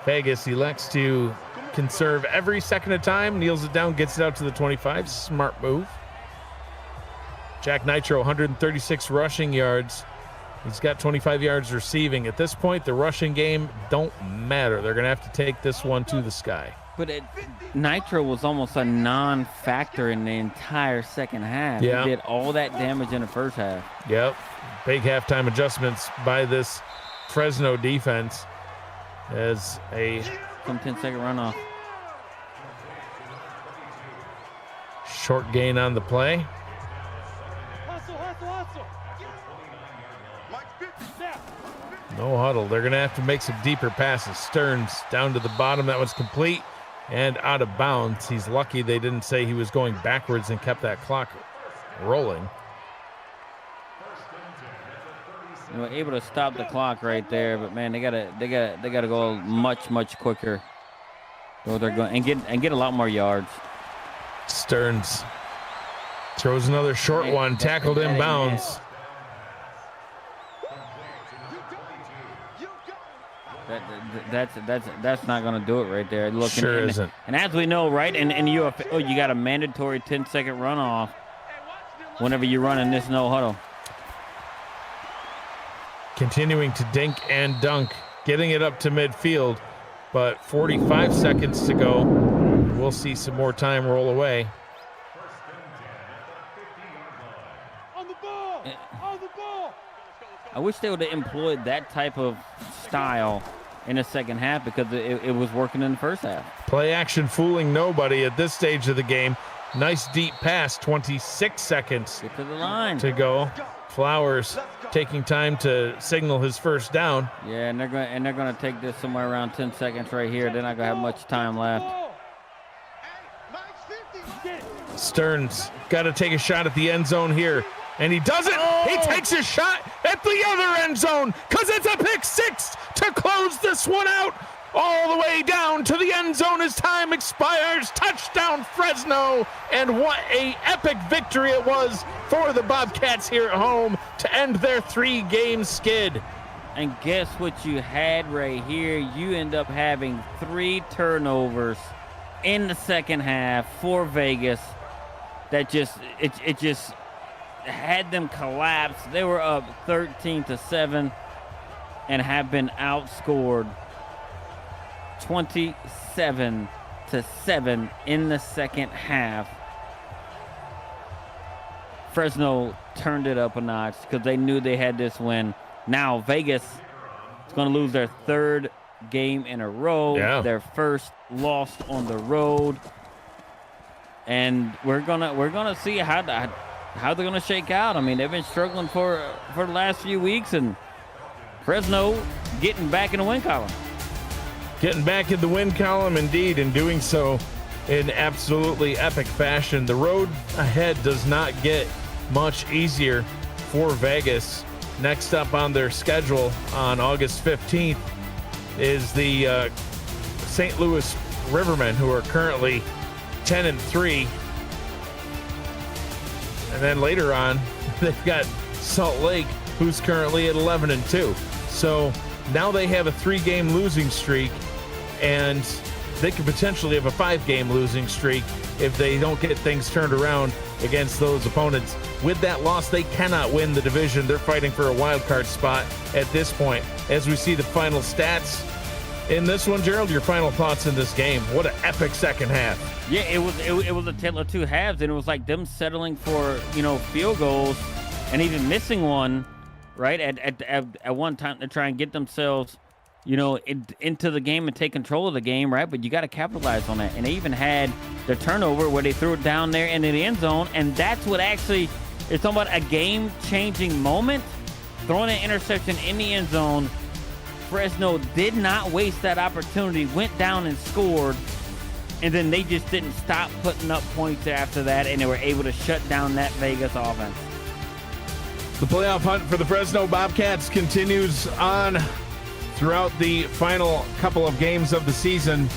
Vegas elects to conserve every second of time, kneels it down, gets it out to the 25. Smart move. Jack Nitro, 136 rushing yards. He's got 25 yards receiving. At this point, the rushing game don't matter. They're going to have to take this one to the sky. But Nitro was almost a non-factor in the entire second half. Yeah. He did all that damage in the first half. Yep. Big halftime adjustments by this Fresno defense as a Some 10-second runoff. short gain on the play. No huddle. They're going to have to make some deeper passes. Stearns down to the bottom. That was complete and out of bounds. He's lucky they didn't say he was going backwards and kept that clock rolling. Able to stop the clock right there, but man, they gotta go much quicker. So they're going and get a lot more yards. Stearns throws another short one, tackled in bounds. That's not going to do it right there. Look, Sure isn't. And as we know, right, in UFL, you got a mandatory 10-second runoff whenever you run in this no huddle. Continuing to dink and dunk, getting it up to midfield, but 45 seconds to go. We'll see some more time roll away. I wish they would have employed that type of style in the second half because it was working in the first half. Play action fooling nobody at this stage of the game. Nice deep pass, 26 seconds Get to the line. to go. Flowers taking time to signal his first down. Yeah, and they're going to take this somewhere around 10 seconds right here. They're not going to have much time left. Stearns got to take a shot at the end zone here, and he does it. He takes a shot at the other end zone because it's a pick six to close this one out. All the way down to the end zone as time expires. Touchdown Fresno, and what a epic victory it was for the Bobcats here at home to end their 3-game skid. And guess what you had right here? You end up having 3 turnovers in the second half for Vegas. That just had them collapse. They were up 13-7 and have been outscored 27-7 in the second half. Fresno turned it up a notch because they knew they had this win. Now Vegas is going to lose their third game in a row, their first loss on the road, and we're gonna see how they're gonna shake out. I mean, they've been struggling for the last few weeks, and Fresno getting back in the win column. Getting back in the win column, indeed, and doing so in absolutely epic fashion. The road ahead does not get much easier for Vegas. Next up on their schedule on August 15th is the St. Louis Rivermen, who are currently 10-3. And then later on, they've got Salt Lake, who's currently at 11-2. So now they have a 3-game losing streak, and they could potentially have a 5-game losing streak if they don't get things turned around against those opponents. With that loss, they cannot win the division. They're fighting for a wild card spot at this point. As we see the final stats in this one, Gerald, your final thoughts in this game. What an epic second half. Yeah, it was a tale of two halves, and it was like them settling for, field goals and even missing one, right, at one time to try and get themselves, into the game and take control of the game, right? But you got to capitalize on that. And they even had the turnover where they threw it down there into the end zone, and that's what actually is talking about a game-changing moment. Throwing an interception in the end zone, Fresno did not waste that opportunity, went down and scored, and then they just didn't stop putting up points after that, and they were able to shut down that Vegas offense. The playoff hunt for the Fresno Bobcats continues on throughout the final couple of games of the season.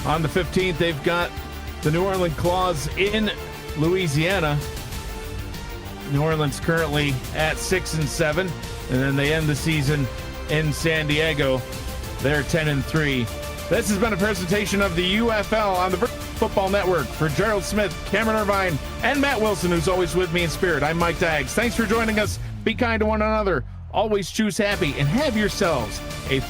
On the 15th, they've got the New Orleans Claws in Louisiana. New Orleans currently at 6-7, and then they end the season in San Diego. They're 10-3. This has been a presentation of the UFL on the Football Network. For Gerald Smith, Cameron Irvine, and Matt Wilson, who's always with me in spirit, I'm Mike Daggs. Thanks for joining us. Be kind to one another. Always choose happy, and have yourselves a